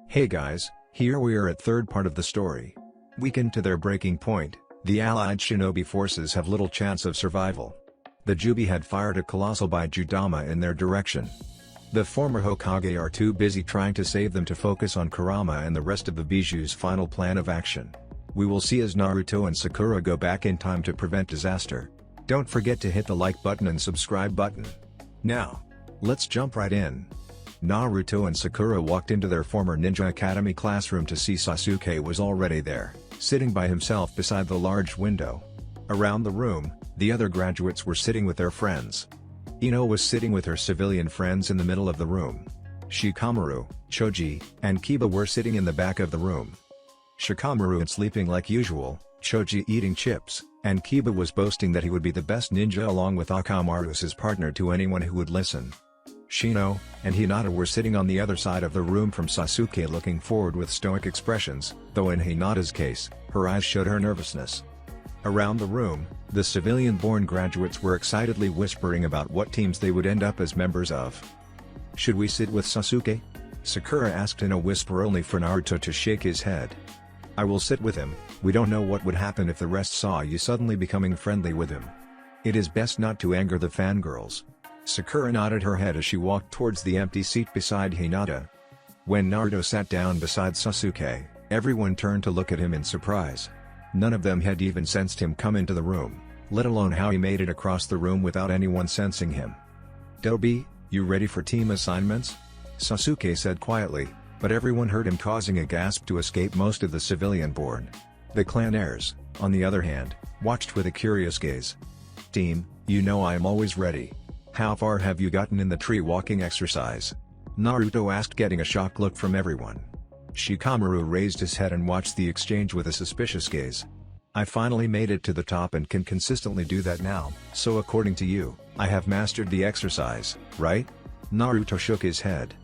Hey guys, here we are at third part of the story. Weakened to their breaking point, the allied shinobi forces have little chance of survival. The Jubi had fired a colossal Baijudama in their direction. The former Hokage are too busy trying to save them to focus on Kurama and the rest of the Biju's final plan of action. We will see as Naruto and Sakura go back in time to prevent disaster. Don't forget to hit the like button and subscribe button. Now, let's jump right in. Naruto and Sakura walked into their former ninja academy classroom to see Sasuke was already there, sitting by himself beside the large window. Around the room, the other graduates were sitting with their friends. Ino was sitting with her civilian friends in the middle of the room. Shikamaru, Choji, and Kiba were sitting in the back of the room. Shikamaru was sleeping like usual, Choji eating chips, and Kiba was boasting that he would be the best ninja along with Akamaru as his partner to anyone who would listen. Shino and Hinata were sitting on the other side of the room from Sasuke looking forward with stoic expressions, though in Hinata's case, her eyes showed her nervousness. Around the room, the civilian-born graduates were excitedly whispering about what teams they would end up as members of. "Should we sit with Sasuke?" Sakura asked in a whisper only for Naruto to shake his head. "I will sit with him, we don't know what would happen if the rest saw you suddenly becoming friendly with him. It is best not to anger the fangirls." Sakura nodded her head as she walked towards the empty seat beside Hinata. When Naruto sat down beside Sasuke, everyone turned to look at him in surprise. None of them had even sensed him come into the room, let alone how he made it across the room without anyone sensing him. "Dobi, you ready for team assignments?" Sasuke said quietly, but everyone heard him causing a gasp to escape most of the civilian-born. The clan heirs, on the other hand, watched with a curious gaze. "Team, you know I am always ready. How far have you gotten in the tree walking exercise?" Naruto asked, getting a shocked look from everyone. Shikamaru raised his head and watched the exchange with a suspicious gaze. "I finally made it to the top and can consistently do that now, so according to you, I have mastered the exercise, right?" Naruto shook his head.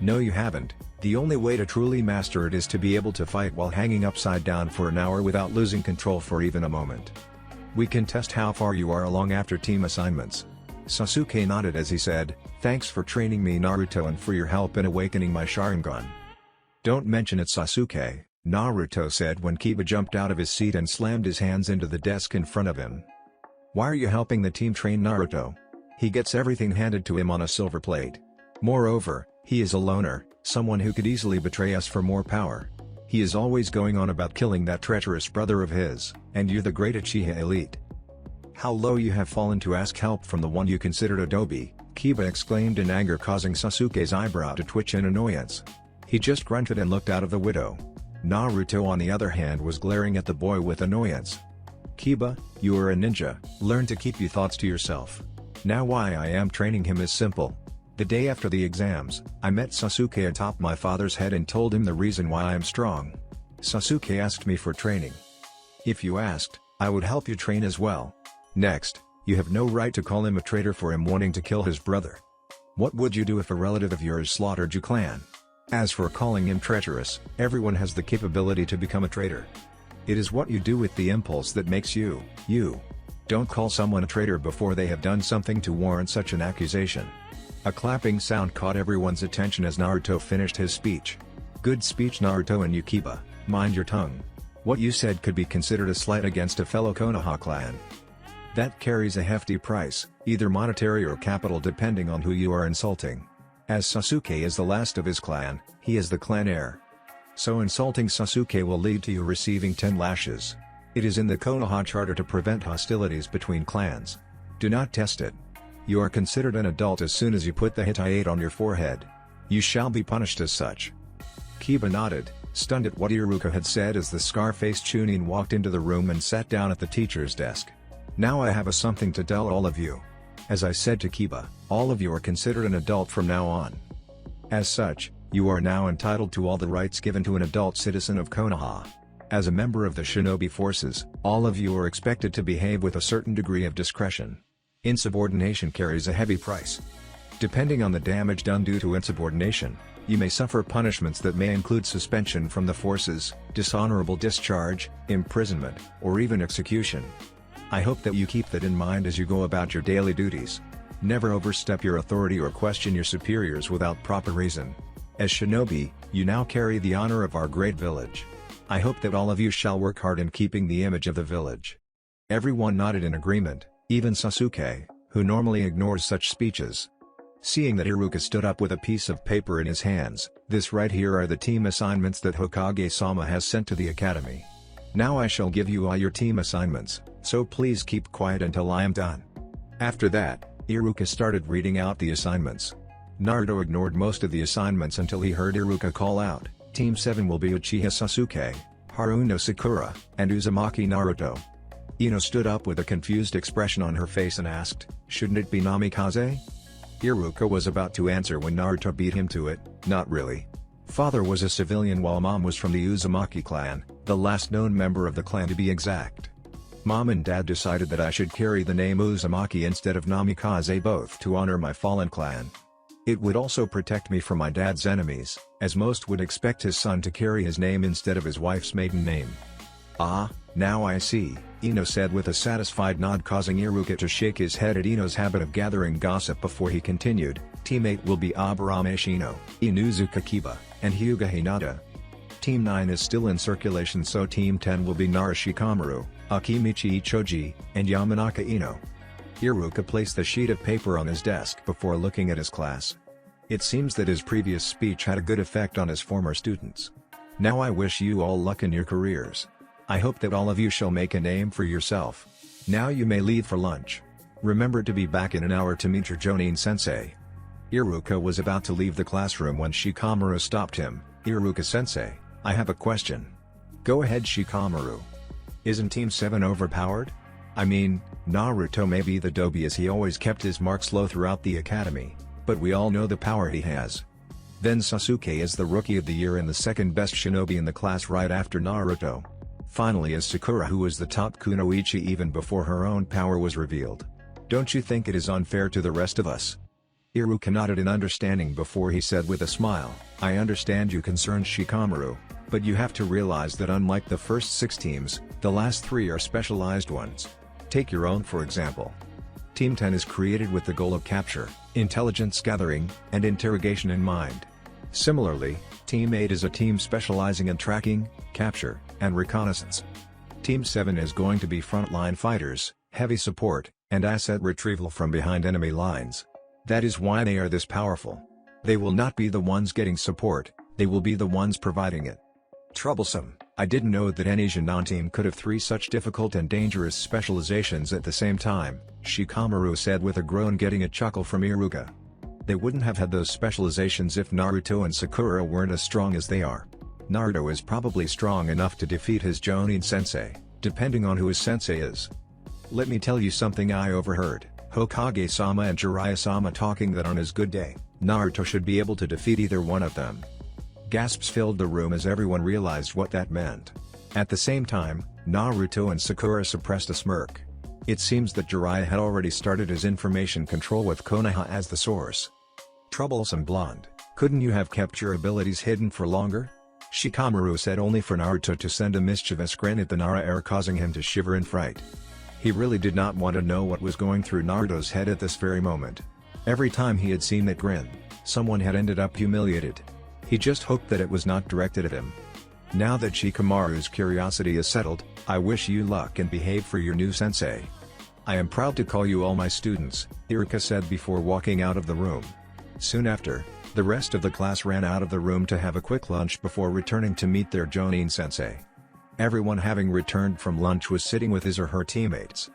"No, you haven't. The only way to truly master it is to be able to fight while hanging upside down for an hour without losing control for even a moment. We can test how far you are along after team assignments." Sasuke nodded as he said, "Thanks for training me, Naruto, and for your help in awakening my Sharingan." "Don't mention it, Sasuke," Naruto said when Kiba jumped out of his seat and slammed his hands into the desk in front of him. "Why are you helping the team train Naruto? He gets everything handed to him on a silver plate. Moreover, he is a loner, someone who could easily betray us for more power. He is always going on about killing that treacherous brother of his, and you're the great Uchiha elite. How low you have fallen to ask help from the one you considered a dobi," Kiba exclaimed in anger, causing Sasuke's eyebrow to twitch in annoyance. He just grunted and looked out of the window. Naruto on the other hand was glaring at the boy with annoyance. "Kiba, you are a ninja, learn to keep your thoughts to yourself. Now why I am training him is simple. The day after the exams, I met Sasuke atop my father's head and told him the reason why I am strong. Sasuke asked me for training. If you asked, I would help you train as well. Next, you have no right to call him a traitor for him wanting to kill his brother. What would you do if a relative of yours slaughtered your clan? As for calling him treacherous, everyone has the capability to become a traitor. It is what you do with the impulse that makes you, you. Don't call someone a traitor before they have done something to warrant such an accusation." A clapping sound caught everyone's attention as Naruto finished his speech. "Good speech, Naruto, and you, Kiba, mind your tongue. What you said could be considered a slight against a fellow Konoha clan. That carries a hefty price, either monetary or capital depending on who you are insulting. As Sasuke is the last of his clan, he is the clan heir. So insulting Sasuke will lead to you receiving 10 lashes. It is in the Konoha charter to prevent hostilities between clans. Do not test it. You are considered an adult as soon as you put the Hittite on your forehead. You shall be punished as such." Kiba nodded, stunned at what Iruka had said as the scar-faced Chunin walked into the room and sat down at the teacher's desk. "Now I have something to tell all of you. As I said to Kiba, all of you are considered an adult from now on. As such, you are now entitled to all the rights given to an adult citizen of Konoha. As a member of the shinobi forces, all of you are expected to behave with a certain degree of discretion. Insubordination carries a heavy price. Depending on the damage done due to insubordination, you may suffer punishments that may include suspension from the forces, dishonorable discharge, imprisonment, or even execution. I hope that you keep that in mind as you go about your daily duties. Never overstep your authority or question your superiors without proper reason. As Shinobi, you now carry the honor of our great village. I hope that all of you shall work hard in keeping the image of the village." Everyone nodded in agreement, even Sasuke, who normally ignores such speeches. Seeing that Iruka stood up with a piece of paper in his hands, "This right here are the team assignments that Hokage-sama has sent to the academy. Now I shall give you all your team assignments, so please keep quiet until I am done." After that, Iruka started reading out the assignments. Naruto ignored most of the assignments until he heard Iruka call out, "Team 7 will be Uchiha Sasuke, Haruno Sakura, and Uzumaki Naruto." Ino stood up with a confused expression on her face and asked, "Shouldn't it be Namikaze?" Iruka was about to answer when Naruto beat him to it, "Not really. Father was a civilian while Mom was from the Uzumaki clan, the last known member of the clan to be exact. Mom and Dad decided that I should carry the name Uzumaki instead of Namikaze, both to honor my fallen clan. It would also protect me from my dad's enemies, as most would expect his son to carry his name instead of his wife's maiden name." "Ah, now I see," Ino said with a satisfied nod, causing Iruka to shake his head at Ino's habit of gathering gossip before he continued, "Team 8 will be Aburame Shino, Inuzuka Kiba, and Hyuga Hinata. Team 9 is still in circulation, so Team 10 will be Nara Shikamaru, Akimichi Ichoji, and Yamanaka Ino." Iruka placed the sheet of paper on his desk before looking at his class. It seems that his previous speech had a good effect on his former students. "Now I wish you all luck in your careers. I hope that all of you shall make a name for yourself. Now you may leave for lunch. Remember to be back in an hour to meet your Jonin-sensei." Iruka was about to leave the classroom when Shikamaru stopped him. "Iruka-sensei, I have a question." "Go ahead, Shikamaru. Isn't Team 7 overpowered? I mean, Naruto may be the dobe as he always kept his marks low throughout the academy, but we all know the power he has. Then Sasuke is the rookie of the year and the second best shinobi in the class right after Naruto. Finally is Sakura, who was the top kunoichi even before her own power was revealed. Don't you think it is unfair to the rest of us?" Iruka nodded in understanding before he said with a smile, "I understand your concerns, Shikamaru, but you have to realize that unlike the first 6 teams, the last 3 are specialized ones. Take your own for example. Team 10 is created with the goal of capture, intelligence gathering, and interrogation in mind. Similarly, Team 8 is a team specializing in tracking, capture, and reconnaissance. Team 7 is going to be frontline fighters, heavy support, and asset retrieval from behind enemy lines. That is why they are this powerful. They will not be the ones getting support, they will be the ones providing it." "Troublesome, I didn't know that any Jonin team could have 3 such difficult and dangerous specializations at the same time," Shikamaru said with a groan, getting a chuckle from Iruka. "They wouldn't have had those specializations if Naruto and Sakura weren't as strong as they are. Naruto is probably strong enough to defeat his Jonin-sensei, depending on who his sensei is. Let me tell you something I overheard, Hokage-sama and Jiraiya-sama talking that on his good day, Naruto should be able to defeat either one of them." Gasps filled the room as everyone realized what that meant. At the same time, Naruto and Sakura suppressed a smirk. It seems that Jiraiya had already started his information control with Konoha as the source. "Troublesome blonde, couldn't you have kept your abilities hidden for longer?" Shikamaru said, only for Naruto to send a mischievous grin at the Nara air, causing him to shiver in fright. He really did not want to know what was going through Naruto's head at this very moment. Every time he had seen that grin, someone had ended up humiliated. He just hoped that it was not directed at him. "Now that Shikamaru's curiosity is settled, I wish you luck and behave for your new sensei. I am proud to call you all my students," Iruka said before walking out of the room. Soon after, the rest of the class ran out of the room to have a quick lunch before returning to meet their Jonin-sensei. Everyone having returned from lunch was sitting with his or her teammates.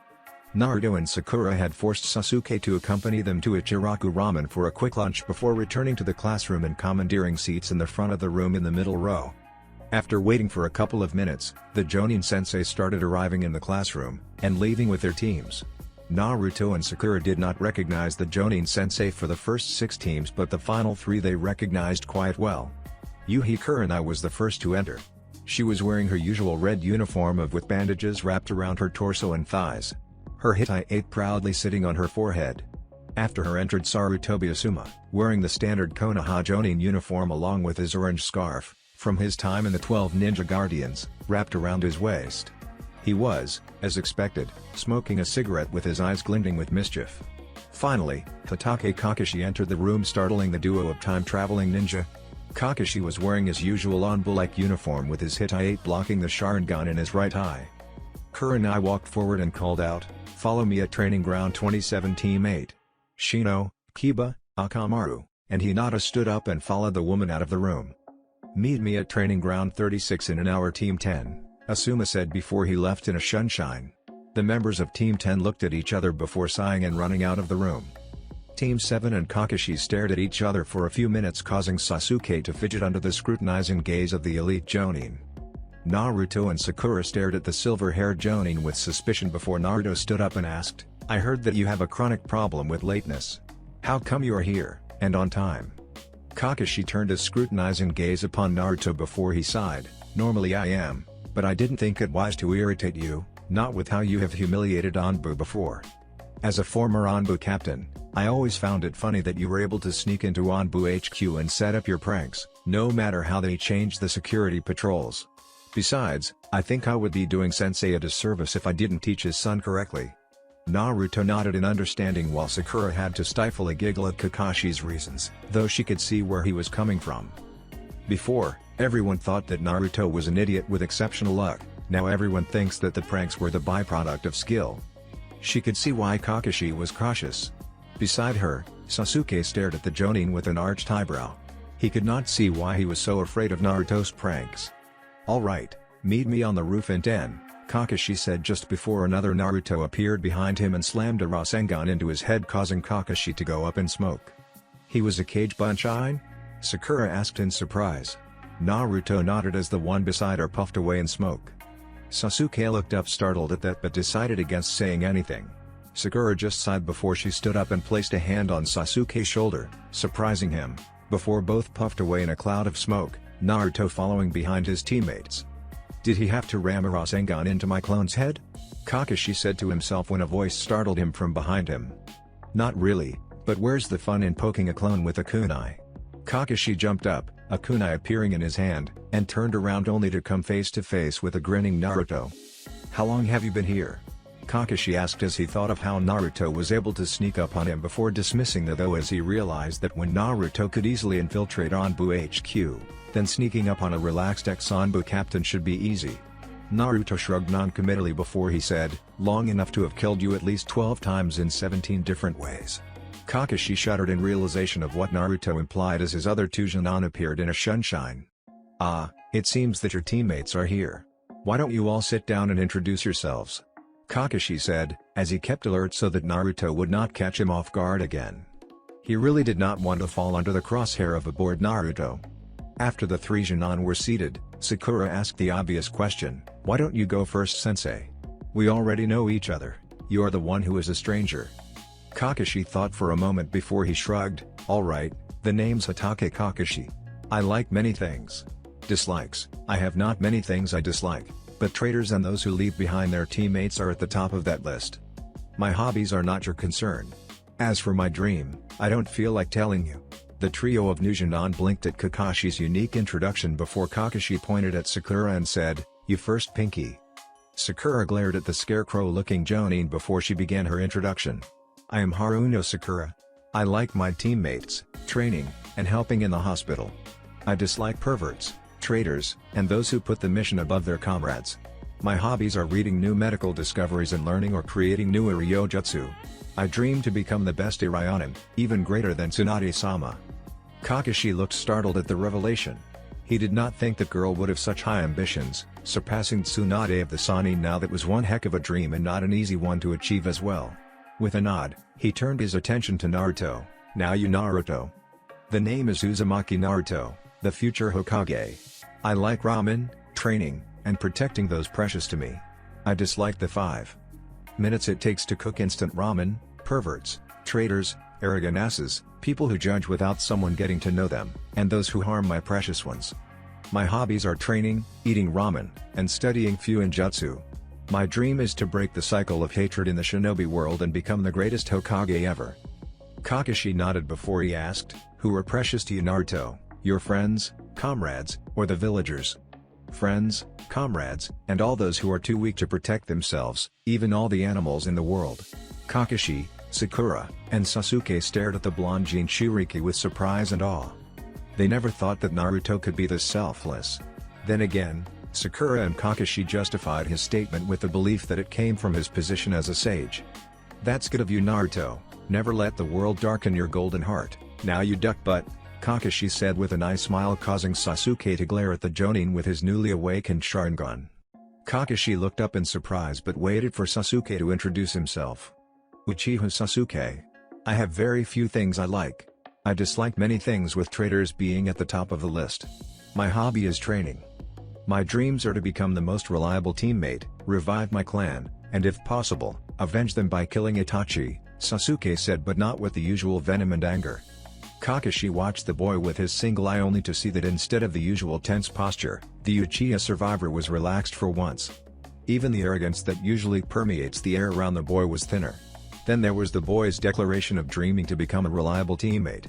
Naruto and Sakura had forced Sasuke to accompany them to Ichiraku Ramen for a quick lunch before returning to the classroom and commandeering seats in the front of the room in the middle row. After waiting for a couple of minutes, the Jonin-sensei started arriving in the classroom, and leaving with their teams. Naruto and Sakura did not recognize the Jonin-sensei for the first 6 teams, but the final 3 they recognized quite well. Yuhi Kurenai was the first to enter. She was wearing her usual red uniform with bandages wrapped around her torso and thighs. Her Hitai 8 proudly sitting on her forehead. After her entered Sarutobi Asuma, wearing the standard Konoha Jonin uniform along with his orange scarf, from his time in the 12 Ninja Guardians, wrapped around his waist. He was, as expected, smoking a cigarette with his eyes glinting with mischief. Finally, Hatake Kakashi entered the room, startling the duo of time-traveling ninja. Kakashi was wearing his usual Anbu-like uniform with his Hitai blocking the Sharingan in his right eye. Kurenai walked forward and called out, "Follow me at Training Ground 27 Team 8. Shino, Kiba, Akamaru," and Hinata stood up and followed the woman out of the room. "Meet me at Training Ground 36 in an hour Team 10, Asuma said before he left in a sunshine. The members of Team 10 looked at each other before sighing and running out of the room. Team 7 and Kakashi stared at each other for a few minutes, causing Sasuke to fidget under the scrutinizing gaze of the elite Jonin. Naruto and Sakura stared at the silver-haired Jonin with suspicion before Naruto stood up and asked, "I heard that you have a chronic problem with lateness. How come you are here, and on time?" Kakashi turned a scrutinizing gaze upon Naruto before he sighed, "Normally I am, but I didn't think it wise to irritate you, not with how you have humiliated Anbu before. As a former Anbu captain, I always found it funny that you were able to sneak into Anbu HQ and set up your pranks, no matter how they changed the security patrols. Besides, I think I would be doing Sensei a disservice if I didn't teach his son correctly." Naruto nodded in understanding while Sakura had to stifle a giggle at Kakashi's reasons, though she could see where he was coming from. Before, everyone thought that Naruto was an idiot with exceptional luck, now everyone thinks that the pranks were the byproduct of skill. She could see why Kakashi was cautious. Beside her, Sasuke stared at the Jonin with an arched eyebrow. He could not see why he was so afraid of Naruto's pranks. "Alright, meet me on the roof in 10, Kakashi said just before another Naruto appeared behind him and slammed a Rasengan into his head, causing Kakashi to go up in smoke. "He was a Kage Bunshin?" Sakura asked in surprise. Naruto nodded as the one beside her puffed away in smoke. Sasuke looked up startled at that but decided against saying anything. Sakura just sighed before she stood up and placed a hand on Sasuke's shoulder, surprising him, before both puffed away in a cloud of smoke, Naruto following behind his teammates. "Did he have to ram a Rasengan into my clone's head?" Kakashi said to himself when a voice startled him from behind him. "Not really, but where's the fun in poking a clone with a kunai?" Kakashi jumped up, a kunai appearing in his hand, and turned around only to come face to face with a grinning Naruto. "How long have you been here?" Kakashi asked as he thought of how Naruto was able to sneak up on him before dismissing the though as he realized that when Naruto could easily infiltrate Anbu HQ, then sneaking up on a relaxed ex-Anbu captain should be easy. Naruto shrugged non-committally before he said, "Long enough to have killed you at least 12 times in 17 different ways." Kakashi shuddered in realization of what Naruto implied as his other two Jonin appeared in a sunshine. "Ah, it seems that your teammates are here. Why don't you all sit down and introduce yourselves?" Kakashi said, as he kept alert so that Naruto would not catch him off guard again. He really did not want to fall under the crosshair of a bored Naruto. After the three Jonin were seated, Sakura asked the obvious question, "Why don't you go first, sensei? We already know each other, you are the one who is a stranger." Kakashi thought for a moment before he shrugged, "Alright, the name's Hatake Kakashi. I like many things. Dislikes, I have not many things I dislike, but traitors and those who leave behind their teammates are at the top of that list. My hobbies are not your concern. As for my dream, I don't feel like telling you." The trio of new Jonin blinked at Kakashi's unique introduction before Kakashi pointed at Sakura and said, "You first, Pinky." Sakura glared at the scarecrow-looking Jonin before she began her introduction. "I am Haruno Sakura. I like my teammates, training, and helping in the hospital. I dislike perverts, traitors, and those who put the mission above their comrades. My hobbies are reading new medical discoveries and learning or creating new Ryojutsu. I dream to become the best Irionin, even greater than Tsunade-sama." Kakashi looked startled at the revelation. He did not think the girl would have such high ambitions, surpassing Tsunade of the Sannin. Now that was one heck of a dream and not an easy one to achieve as well. With a nod, he turned his attention to Naruto. "Now you Naruto. The name is Uzumaki Naruto, the future Hokage. I like ramen, training, and protecting those precious to me. I dislike the 5 minutes it takes to cook instant ramen, perverts, traitors, arrogant asses, people who judge without someone getting to know them, and those who harm my precious ones. My hobbies are training, eating ramen, and studying Fuinjutsu. My dream is to break the cycle of hatred in the shinobi world and become the greatest Hokage ever." Kakashi nodded before he asked, "Who are precious to you, Naruto, your friends, comrades, or the villagers?" "Friends, comrades, and all those who are too weak to protect themselves, even all the animals in the world." Kakashi, Sakura, and Sasuke stared at the blonde Jinchuriki with surprise and awe. They never thought that Naruto could be this selfless. Then again, Sakura and Kakashi justified his statement with the belief that it came from his position as a sage. "That's good of you, Naruto, never let the world darken your golden heart, now you duck butt," Kakashi said with a nice smile, causing Sasuke to glare at the Jonin with his newly awakened Sharingan. Kakashi looked up in surprise but waited for Sasuke to introduce himself. "Uchiha Sasuke. I have very few things I like. I dislike many things, with traitors being at the top of the list. My hobby is training. My dreams are to become the most reliable teammate, revive my clan, and if possible, avenge them by killing Itachi," Sasuke said, but not with the usual venom and anger. Kakashi watched the boy with his single eye only to see that instead of the usual tense posture, the Uchiha survivor was relaxed for once. Even the arrogance that usually permeates the air around the boy was thinner. Then there was the boy's declaration of dreaming to become a reliable teammate.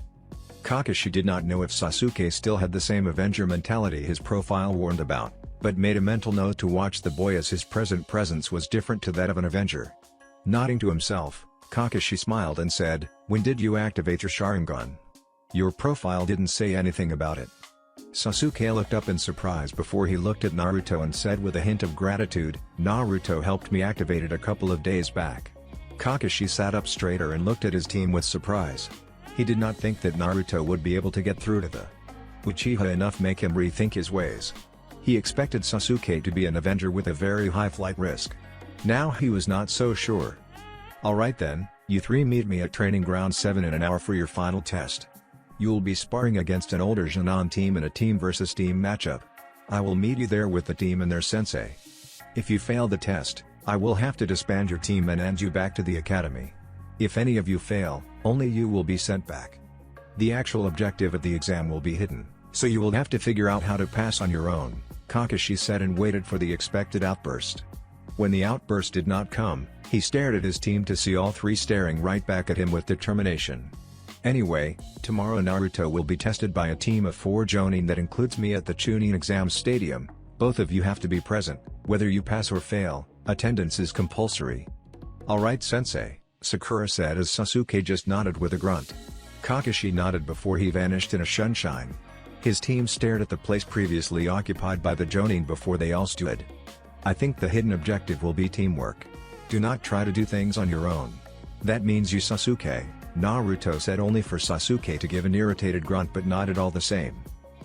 Kakashi did not know if Sasuke still had the same Avenger mentality his profile warned about, but made a mental note to watch the boy as his present presence was different to that of an Avenger. Nodding to himself, Kakashi smiled and said, "When did you activate your Sharingan? Your profile didn't say anything about it." Sasuke looked up in surprise before he looked at Naruto and said with a hint of gratitude, "Naruto helped me activate it a couple of days back." Kakashi sat up straighter and looked at his team with surprise. He did not think that Naruto would be able to get through to the Uchiha enough make him rethink his ways. He expected Sasuke to be an Avenger with a very high flight risk. Now he was not so sure. "Alright then, you three meet me at Training Ground 7 in an hour for your final test. You'll be sparring against an older Jonin team in a team versus team matchup. I will meet you there with the team and their sensei. If you fail the test, I will have to disband your team and hand you back to the academy. If any of you fail, only you will be sent back. The actual objective of the exam will be hidden, so you will have to figure out how to pass on your own," Kakashi said and waited for the expected outburst. When the outburst did not come, he stared at his team to see all three staring right back at him with determination. "Anyway, tomorrow Naruto will be tested by a team of 4 Jonin that includes me at the Chunin exam stadium. Both of you have to be present, whether you pass or fail. Attendance is compulsory." "Alright sensei," Sakura said as Sasuke just nodded with a grunt. Kakashi nodded before he vanished in a sunshine. His team stared at the place previously occupied by the Jonin before they all stood. "I think the hidden objective will be teamwork. Do not try to do things on your own. That means you Sasuke," Naruto said, only for Sasuke to give an irritated grunt but nodded all the same.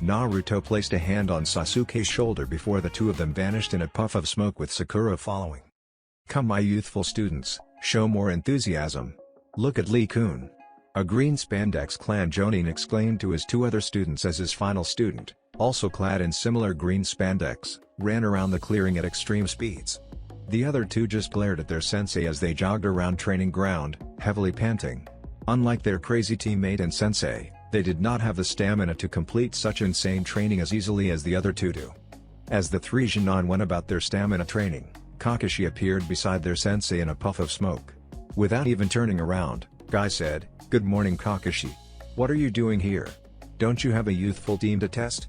Naruto placed a hand on Sasuke's shoulder before the two of them vanished in a puff of smoke with Sakura following. "Come my youthful students, show more enthusiasm. Look at Lee-kun." A green spandex clan Jonin exclaimed to his 2 other students as his final student, also clad in similar green spandex, ran around the clearing at extreme speeds. The other 2 just glared at their sensei as they jogged around Training Ground, heavily panting. Unlike their crazy teammate and sensei, they did not have the stamina to complete such insane training as easily as the other 2 do. As the 3 Jonin went about their stamina training, Kakashi appeared beside their sensei in a puff of smoke. Without even turning around, Guy said, "Good morning Kakashi. What are you doing here? Don't you have a youthful team to test?"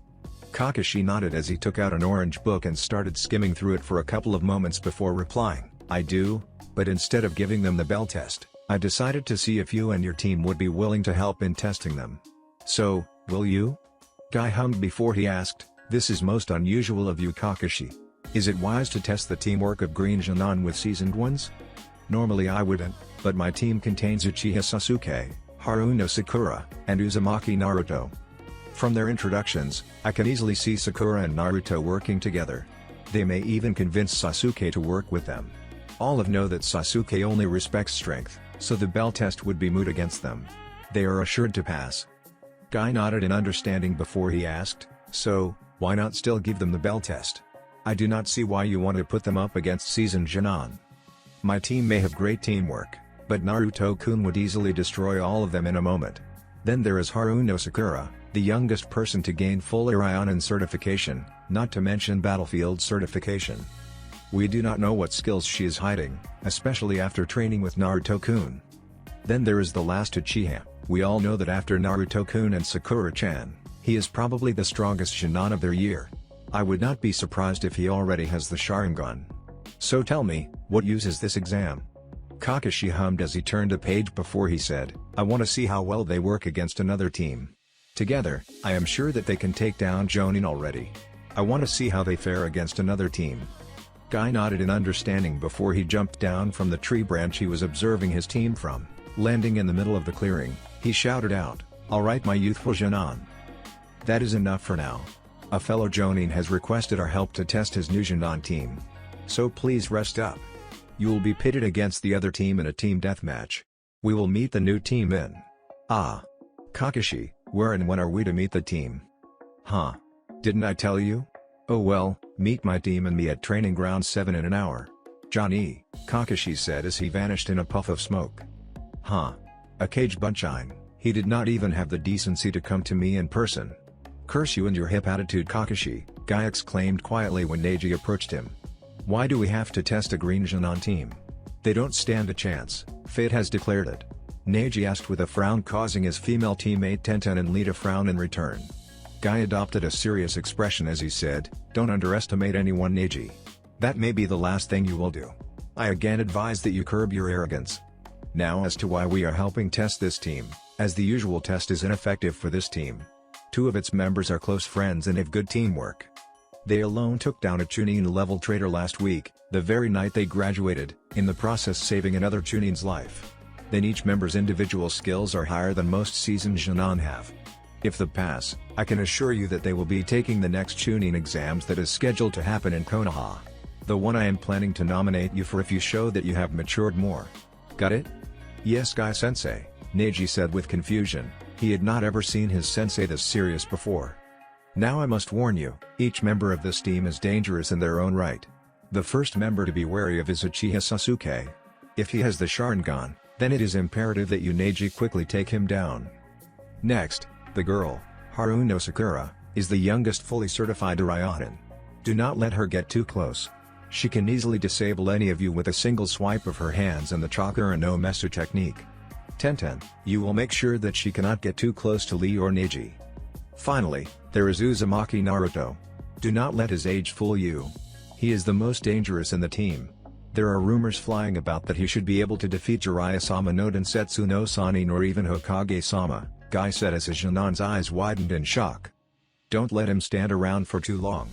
Kakashi nodded as he took out an orange book and started skimming through it for a couple of moments before replying, "I do, but instead of giving them the bell test, I decided to see if you and your team would be willing to help in testing them. So, will you?" Guy hummed before he asked, "This is most unusual of you Kakashi. Is it wise to test the teamwork of Green Jonin with seasoned ones? Normally I wouldn't, but my team contains Uchiha Sasuke, Haruno Sakura, and Uzumaki Naruto. From their introductions, I can easily see Sakura and Naruto working together. They may even convince Sasuke to work with them. All of know that Sasuke only respects strength, so the bell test would be moot against them. They are assured to pass." Guy nodded in understanding before he asked, "So, why not still give them the bell test? I do not see why you want to put them up against seasoned Jonin. My team may have great teamwork, but Naruto-kun would easily destroy all of them in a moment. Then there is Haruno Sakura, the youngest person to gain full Irionin certification, not to mention battlefield certification. We do not know what skills she is hiding, especially after training with Naruto-kun. Then there is the last Uchiha. We all know that after Naruto-kun and Sakura-chan, he is probably the strongest Jonin of their year. I would not be surprised if he already has the Sharingan. So tell me, what use is this exam?" Kakashi hummed as he turned a page before he said, "I want to see how well they work against another team." Together, I am sure that they can take down Jonin already. I want to see how they fare against another team. Guy nodded in understanding before he jumped down from the tree branch he was observing his team from. Landing in the middle of the clearing, he shouted out, "Alright my youthful Jonin. That is enough for now. A fellow Jonin has requested our help to test his new Jonin team. So please rest up. You will be pitted against the other team in a team deathmatch. We will meet the new team in." "Ah. Kakashi, where and when are we to meet the team?" "Huh. Didn't I tell you? Oh well, meet my team and me at training ground 7 in an hour. Johnny," Kakashi said as he vanished in a puff of smoke. "Huh. A cage bunchine, he did not even have the decency to come to me in person. Curse you and your hip attitude Kakashi," Guy exclaimed quietly when Neji approached him. "Why do we have to test a green Jonin team? They don't stand a chance, fate has declared it." Neji asked with a frown, causing his female teammate Tenten and Lee to frown in return. Guy adopted a serious expression as he said, "Don't underestimate anyone Neji. That may be the last thing you will do. I again advise that you curb your arrogance. Now as to why we are helping test this team, as the usual test is ineffective for this team. 2 of its members are close friends and have good teamwork. They alone took down a Chunin-level traitor last week, the very night they graduated, in the process saving another Chunin's life. Then each member's individual skills are higher than most seasoned Jonin have. If they pass, I can assure you that they will be taking the next Chunin exams that is scheduled to happen in Konoha. The one I am planning to nominate you for if you show that you have matured more. Got it?" "Yes Guy-sensei," Neji said with confusion. He had not ever seen his sensei this serious before. "Now I must warn you, each member of this team is dangerous in their own right. The first member to be wary of is Uchiha Sasuke. If he has the Sharingan, then it is imperative that you Neji quickly take him down. Next, the girl, Haruno Sakura, is the youngest fully certified Urionin. Do not let her get too close. She can easily disable any of you with a single swipe of her hands and the Chakra no Mesu technique. Tenten, you will make sure that she cannot get too close to Lee or Neji. Finally, there is Uzumaki Naruto. Do not let his age fool you. He is the most dangerous in the team. There are rumors flying about that he should be able to defeat Jiraiya-sama no Densetsu no Sanin or even Hokage-sama, Guy said as his Jonin's eyes widened in shock. Don't let him stand around for too long.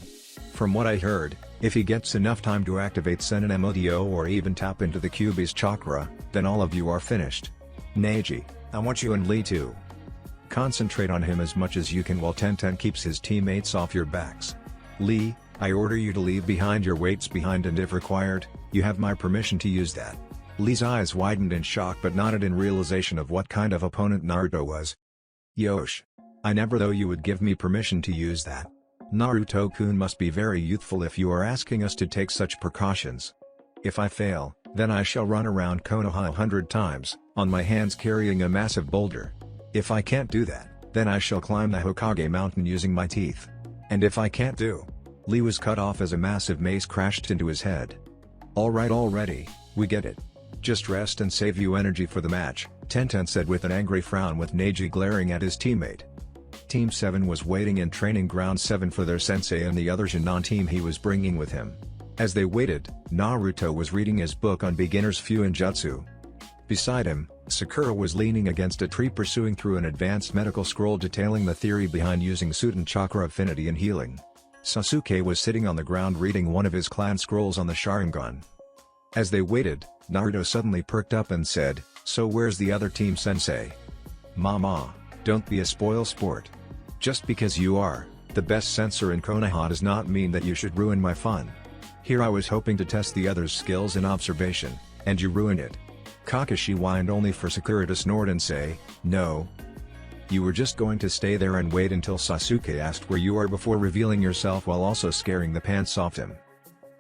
From what I heard, if he gets enough time to activate Senin Moto or even tap into the Kyuubi's chakra, then all of you are finished. Neji, I want you and Lee to concentrate on him as much as you can while Tenten keeps his teammates off your backs. Lee, I order you to leave behind your weights behind and if required, you have my permission to use that." Lee's eyes widened in shock but nodded in realization of what kind of opponent Naruto was. "Yosh. I never thought you would give me permission to use that. Naruto-kun must be very youthful if you are asking us to take such precautions. If I fail, then I shall run around Konoha 100 times, on my hands carrying a massive boulder. If I can't do that, then I shall climb the Hokage mountain using my teeth. And if I can't do..." Lee was cut off as a massive mace crashed into his head. "Alright already, we get it. Just rest and save you energy for the match," Tenten said with an angry frown with Neji glaring at his teammate. Team 7 was waiting in training ground 7 for their sensei and the other Jonin team he was bringing with him. As they waited, Naruto was reading his book on beginner's Fuinjutsu. Beside him, Sakura was leaning against a tree pursuing through an advanced medical scroll detailing the theory behind using Suiten chakra affinity and healing. Sasuke was sitting on the ground reading one of his clan scrolls on the Sharingan. As they waited, Naruto suddenly perked up and said, "So where's the other team sensei?" "Mama, don't be a spoil sport. Just because you are the best sensor in Konoha does not mean that you should ruin my fun. Here I was hoping to test the others' skills in observation, and you ruined it." Kakashi whined only for Sakura to snort and say, "No. You were just going to stay there and wait until Sasuke asked where you are before revealing yourself while also scaring the pants off him.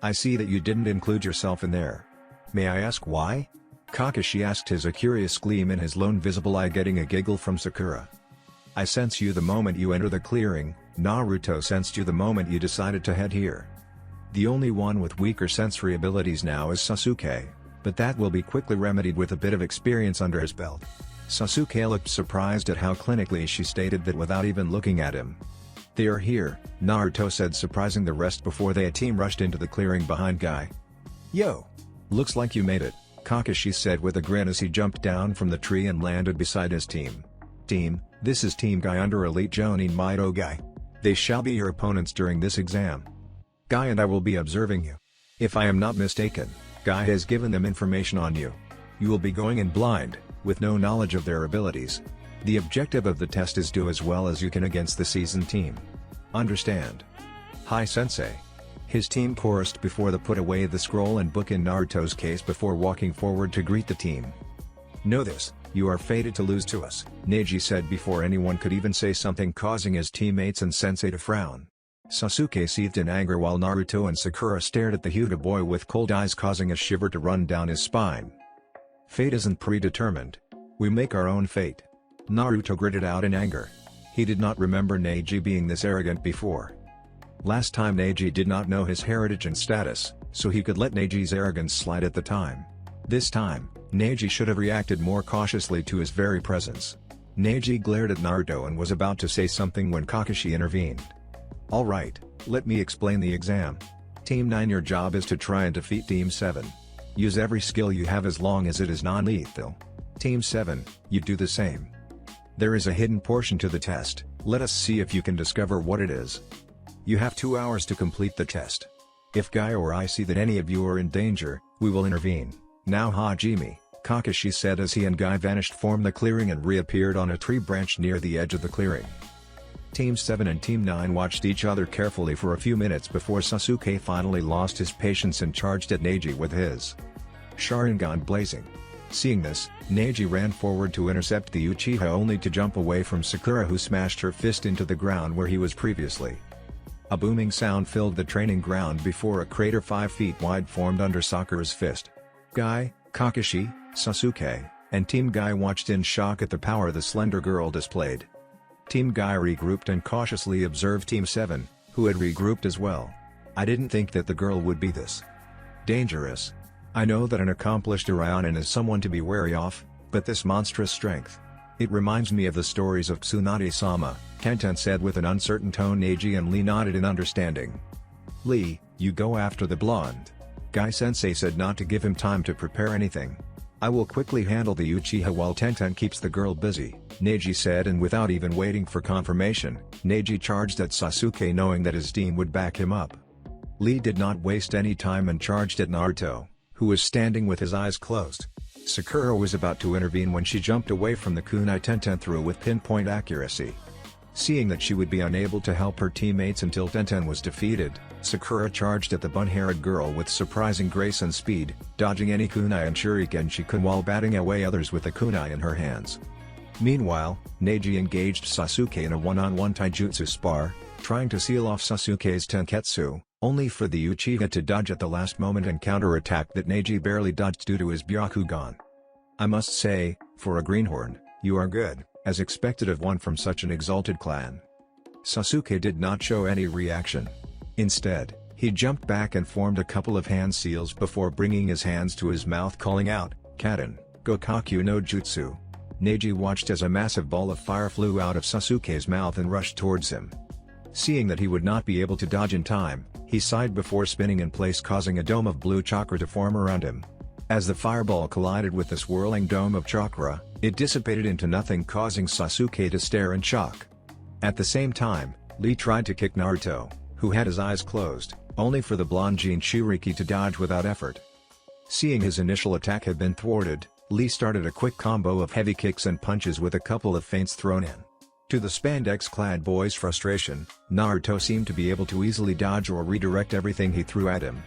I see that you didn't include yourself in there. May I ask why?" Kakashi asked, his a curious gleam in his lone visible eye, getting a giggle from Sakura. "I sense you the moment you enter the clearing. Naruto sensed you the moment you decided to head here. The only one with weaker sensory abilities now is Sasuke, but that will be quickly remedied with a bit of experience under his belt." Sasuke looked surprised at how clinically she stated that without even looking at him. "They are here," Naruto said, surprising the rest before they team rushed into the clearing behind Guy. "Yo! Looks like you made it," Kakashi said with a grin as he jumped down from the tree and landed beside his team. "Team, This is Team Guy under Elite Jonin Mido Guy. They shall be your opponents during this exam. Guy and I will be observing you. If I am not mistaken, Guy has given them information on you. You will be going in blind, with no knowledge of their abilities. The objective of the test is do as well as you can against the seasoned team. Understand? Hi Sensei. His team chorused before they put away the scroll and book in Naruto's case before walking forward to greet the team. Know this, you are fated to lose to us, Neji said before anyone could even say something, causing his teammates and Sensei to frown. Sasuke seethed in anger while Naruto and Sakura stared at the Hyuga boy with cold eyes, causing a shiver to run down his spine. Fate isn't predetermined. We make our own fate. Naruto gritted out in anger. He did not remember Neji being this arrogant before. Last time Neji did not know his heritage and status, so he could let Neji's arrogance slide at the time. This time, Neji should have reacted more cautiously to his very presence. Neji glared at Naruto and was about to say something when Kakashi intervened. Alright, let me explain the exam. Team 9, your job is to try and defeat Team 7. Use every skill you have as long as it is non-lethal. Team 7, you do the same. There is a hidden portion to the test, let us see if you can discover what it is. You have 2 hours to complete the test. If Guy or I see that any of you are in danger, we will intervene. Now Hajime, Kakashi said as he and Guy vanished from the clearing and reappeared on a tree branch near the edge of the clearing. Team 7 and Team 9 watched each other carefully for a few minutes before Sasuke finally lost his patience and charged at Neji with his Sharingan blazing. Seeing this, Neji ran forward to intercept the Uchiha only to jump away from Sakura, who smashed her fist into the ground where he was previously. A booming sound filled the training ground before a crater 5 feet wide formed under Sakura's fist. Guy, Kakashi, Sasuke, and Team Guy watched in shock at the power the slender girl displayed. Team Guy regrouped and cautiously observed Team 7, who had regrouped as well. I didn't think that the girl would be this dangerous. I know that an accomplished Urayanin is someone to be wary of, but this monstrous strength. It reminds me of the stories of Tsunade-sama, Tenten said with an uncertain tone. Neji and Lee nodded in understanding. Lee, you go after the blonde. Guy-sensei said not to give him time to prepare anything. I will quickly handle the Uchiha while Tenten keeps the girl busy, Neji said, and without even waiting for confirmation, Neji charged at Sasuke knowing that his team would back him up. Lee did not waste any time and charged at Naruto, who was standing with his eyes closed. Sakura was about to intervene when she jumped away from the kunai Tenten threw with pinpoint accuracy. Seeing that she would be unable to help her teammates until Tenten was defeated, Sakura charged at the bun-haired girl with surprising grace and speed, dodging any kunai and shuriken she could while batting away others with the kunai in her hands. Meanwhile, Neji engaged Sasuke in a one-on-one taijutsu spar, trying to seal off Sasuke's tenketsu, only for the Uchiha to dodge at the last moment and counter-attack that Neji barely dodged due to his Byakugan. I must say, for a greenhorn, you are good, as expected of one from such an exalted clan. Sasuke did not show any reaction. Instead, he jumped back and formed a couple of hand seals before bringing his hands to his mouth, calling out, Kaden, Gokaku no Jutsu. Neji watched as a massive ball of fire flew out of Sasuke's mouth and rushed towards him. Seeing that he would not be able to dodge in time, he sighed before spinning in place, causing a dome of blue chakra to form around him. As the fireball collided with the swirling dome of chakra, it dissipated into nothing, causing Sasuke to stare in shock. At the same time, Lee tried to kick Naruto, who had his eyes closed, only for the blonde Jinchuriki to dodge without effort. Seeing his initial attack had been thwarted, Lee started a quick combo of heavy kicks and punches with a couple of feints thrown in. To the spandex-clad boy's frustration, Naruto seemed to be able to easily dodge or redirect everything he threw at him.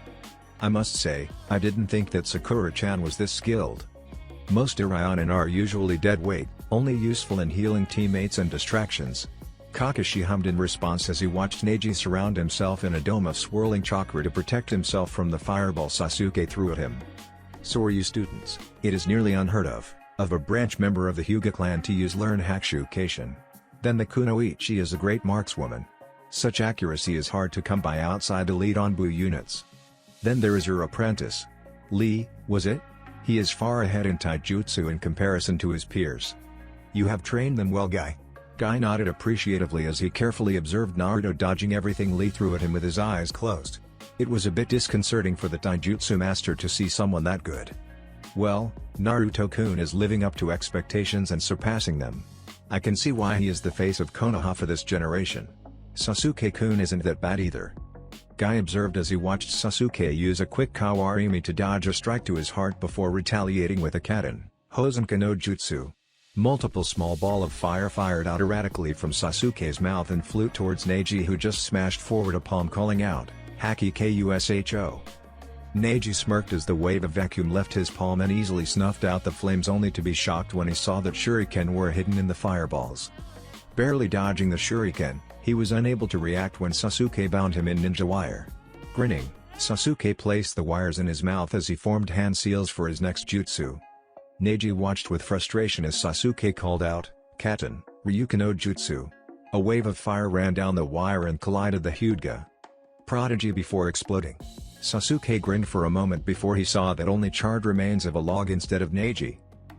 I must say, I didn't think that Sakura-chan was this skilled. Most Urayanin are usually dead weight, only useful in healing teammates and distractions. Kakashi hummed in response as he watched Neji surround himself in a dome of swirling chakra to protect himself from the fireball Sasuke threw at him. So are you students. It is nearly unheard of a branch member of the Hyuga clan to use learn Hakushucation. Then the Kunoichi is a great markswoman. Such accuracy is hard to come by outside elite Onbu units. Then there is your apprentice. Lee, was it? He is far ahead in taijutsu in comparison to his peers. You have trained them well, Guy. Guy nodded appreciatively as he carefully observed Naruto dodging everything Lee threw at him with his eyes closed. It was a bit disconcerting for the taijutsu master to see someone that good. Well, Naruto-kun is living up to expectations and surpassing them. I can see why he is the face of Konoha for this generation. Sasuke-kun isn't that bad either. Guy observed as he watched Sasuke use a quick Kawarimi to dodge a strike to his heart before retaliating with a Katen, Hosenka no Jutsu. Multiple small ball of fire fired out erratically from Sasuke's mouth and flew towards Neji, who just smashed forward a palm, calling out, "Haki Kusho." Neji smirked as the wave of vacuum left his palm and easily snuffed out the flames, only to be shocked when he saw that shuriken were hidden in the fireballs. Barely dodging the shuriken, he was unable to react when Sasuke bound him in ninja wire. Grinning, Sasuke placed the wires in his mouth as he formed hand seals for his next jutsu. Neji watched with frustration as Sasuke called out, "Katen, Ryuken no Jutsu." A wave of fire ran down the wire and collided the Hyuga prodigy before exploding. Sasuke grinned for a moment before he saw that only charred remains of a log instead of Neji.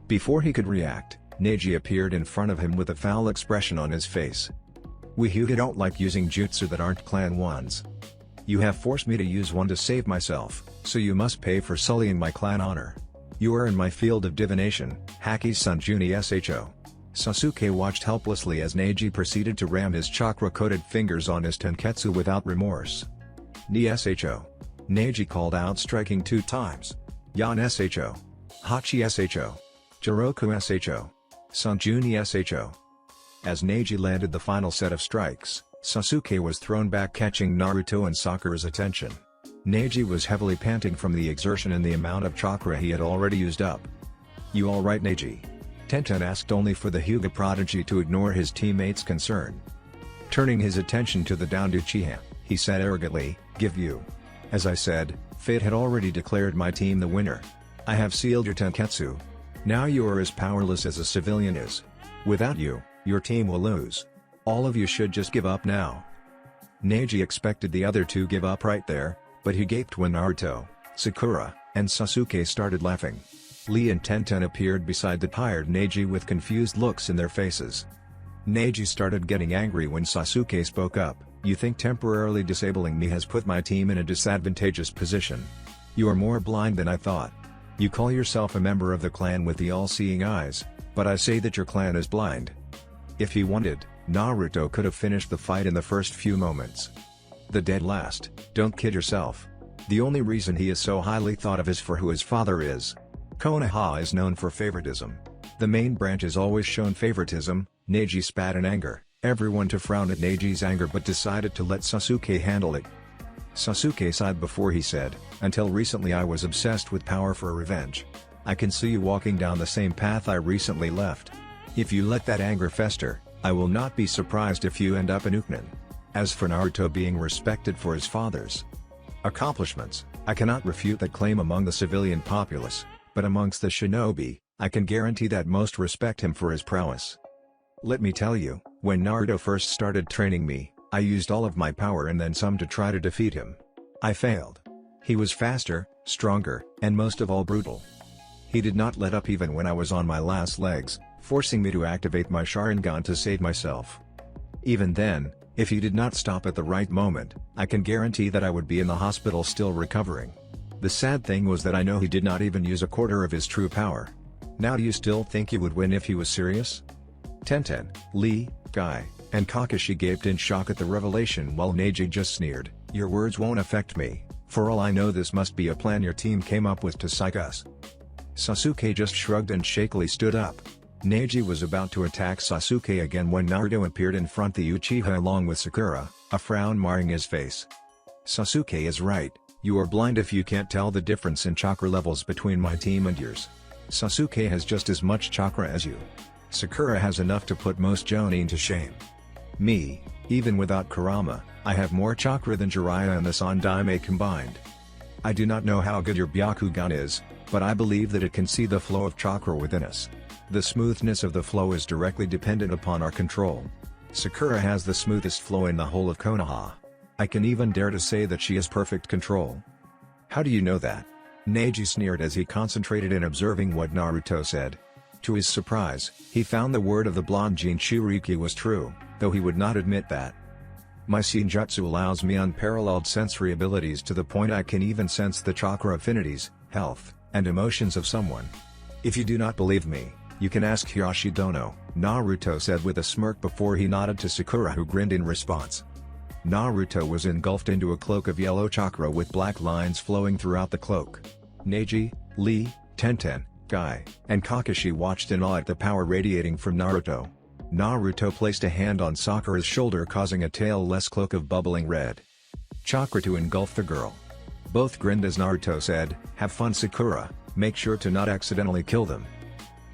Before he could react, Neji appeared in front of him with a foul expression on his face. "We Hyuga don't like using jutsu that aren't clan ones. You have forced me to use one to save myself, so you must pay for sullying my clan honor. You are in my field of divination, Haki Sanjuni Sho." Sasuke watched helplessly as Neji proceeded to ram his chakra-coated fingers on his tenketsu without remorse. "Ni Sho." Neji called out, striking 2 times. "Yan Sho. Hachi Sho. Jiroku Sho. Sanjuni Sho." As Neji landed the final set of strikes, Sasuke was thrown back, catching Naruto and Sakura's attention. Neji was heavily panting from the exertion and the amount of chakra he had already used up. "You alright, Neji?" Tenten asked, only for the Hyuga prodigy to ignore his teammates' concern. Turning his attention to the downed Uchiha, he said arrogantly, "Give you. As I said, fate had already declared my team the winner. I have sealed your tenketsu. Now you are as powerless as a civilian is. Without you, your team will lose. All of you should just give up now." Neji expected the other to give up right there, but he gaped when Naruto, Sakura, and Sasuke started laughing. Lee and Tenten appeared beside the tired Neji with confused looks in their faces. Neji started getting angry when Sasuke spoke up. "You think temporarily disabling me has put my team in a disadvantageous position? You are more blind than I thought. You call yourself a member of the clan with the all-seeing eyes, but I say that your clan is blind." If he wanted, Naruto could have finished the fight in the first few moments. The dead last. Don't kid yourself. The only reason he is so highly thought of is for who his father is. Konoha is known for favoritism. The main branch has always shown favoritism. Neji spat in anger, everyone to frown at Neji's anger, but decided to let Sasuke handle it. Sasuke sighed before he said, "Until recently I was obsessed with power for revenge. I can see you walking down the same path I recently left. If you let that anger fester, I will not be surprised if you end up in Uknan." As for Naruto being respected for his father's accomplishments, I cannot refute that claim among the civilian populace, but amongst the shinobi, I can guarantee that most respect him for his prowess. Let me tell you, when Naruto first started training me, I used all of my power and then some to try to defeat him. I failed. He was faster, stronger, and most of all brutal. He did not let up even when I was on my last legs, forcing me to activate my Sharingan to save myself. Even then, if he did not stop at the right moment, I can guarantee that I would be in the hospital still recovering. The sad thing was that I know he did not even use a quarter of his true power. Now do you still think he would win if he was serious? Tenten, Lee, Guy, and Kakashi gaped in shock at the revelation while Neji just sneered, "Your words won't affect me, for all I know this must be a plan your team came up with to psych us." Sasuke just shrugged and shakily stood up. Neji was about to attack Sasuke again when Naruto appeared in front the Uchiha along with Sakura, a frown marring his face. "Sasuke is right, you are blind if you can't tell the difference in chakra levels between my team and yours. Sasuke has just as much chakra as you. Sakura has enough to put most Jonin to shame. Me, even without Kurama, I have more chakra than Jiraiya and the Sandaime combined. I do not know how good your Byakugan is, but I believe that it can see the flow of chakra within us. The smoothness of the flow is directly dependent upon our control. Sakura has the smoothest flow in the whole of Konoha. I can even dare to say that she has perfect control." "How do you know that?" Neji sneered as he concentrated in observing what Naruto said. To his surprise, he found the word of the blonde Jinchuriki was true, though he would not admit that. "My Senjutsu allows me unparalleled sensory abilities to the point I can even sense the chakra affinities, health, and emotions of someone. If you do not believe me, You can ask Hyoshidono, Naruto said with a smirk before he nodded to Sakura, who grinned in response. Naruto was engulfed into a cloak of yellow chakra with black lines flowing throughout the cloak. Neji, Lee, Tenten, Guy, and Kakashi watched in awe at the power radiating from Naruto. Naruto placed a hand on Sakura's shoulder, causing a tailless cloak of bubbling red chakra to engulf the girl. Both grinned as Naruto said, "Have fun, Sakura, make sure to not accidentally kill them."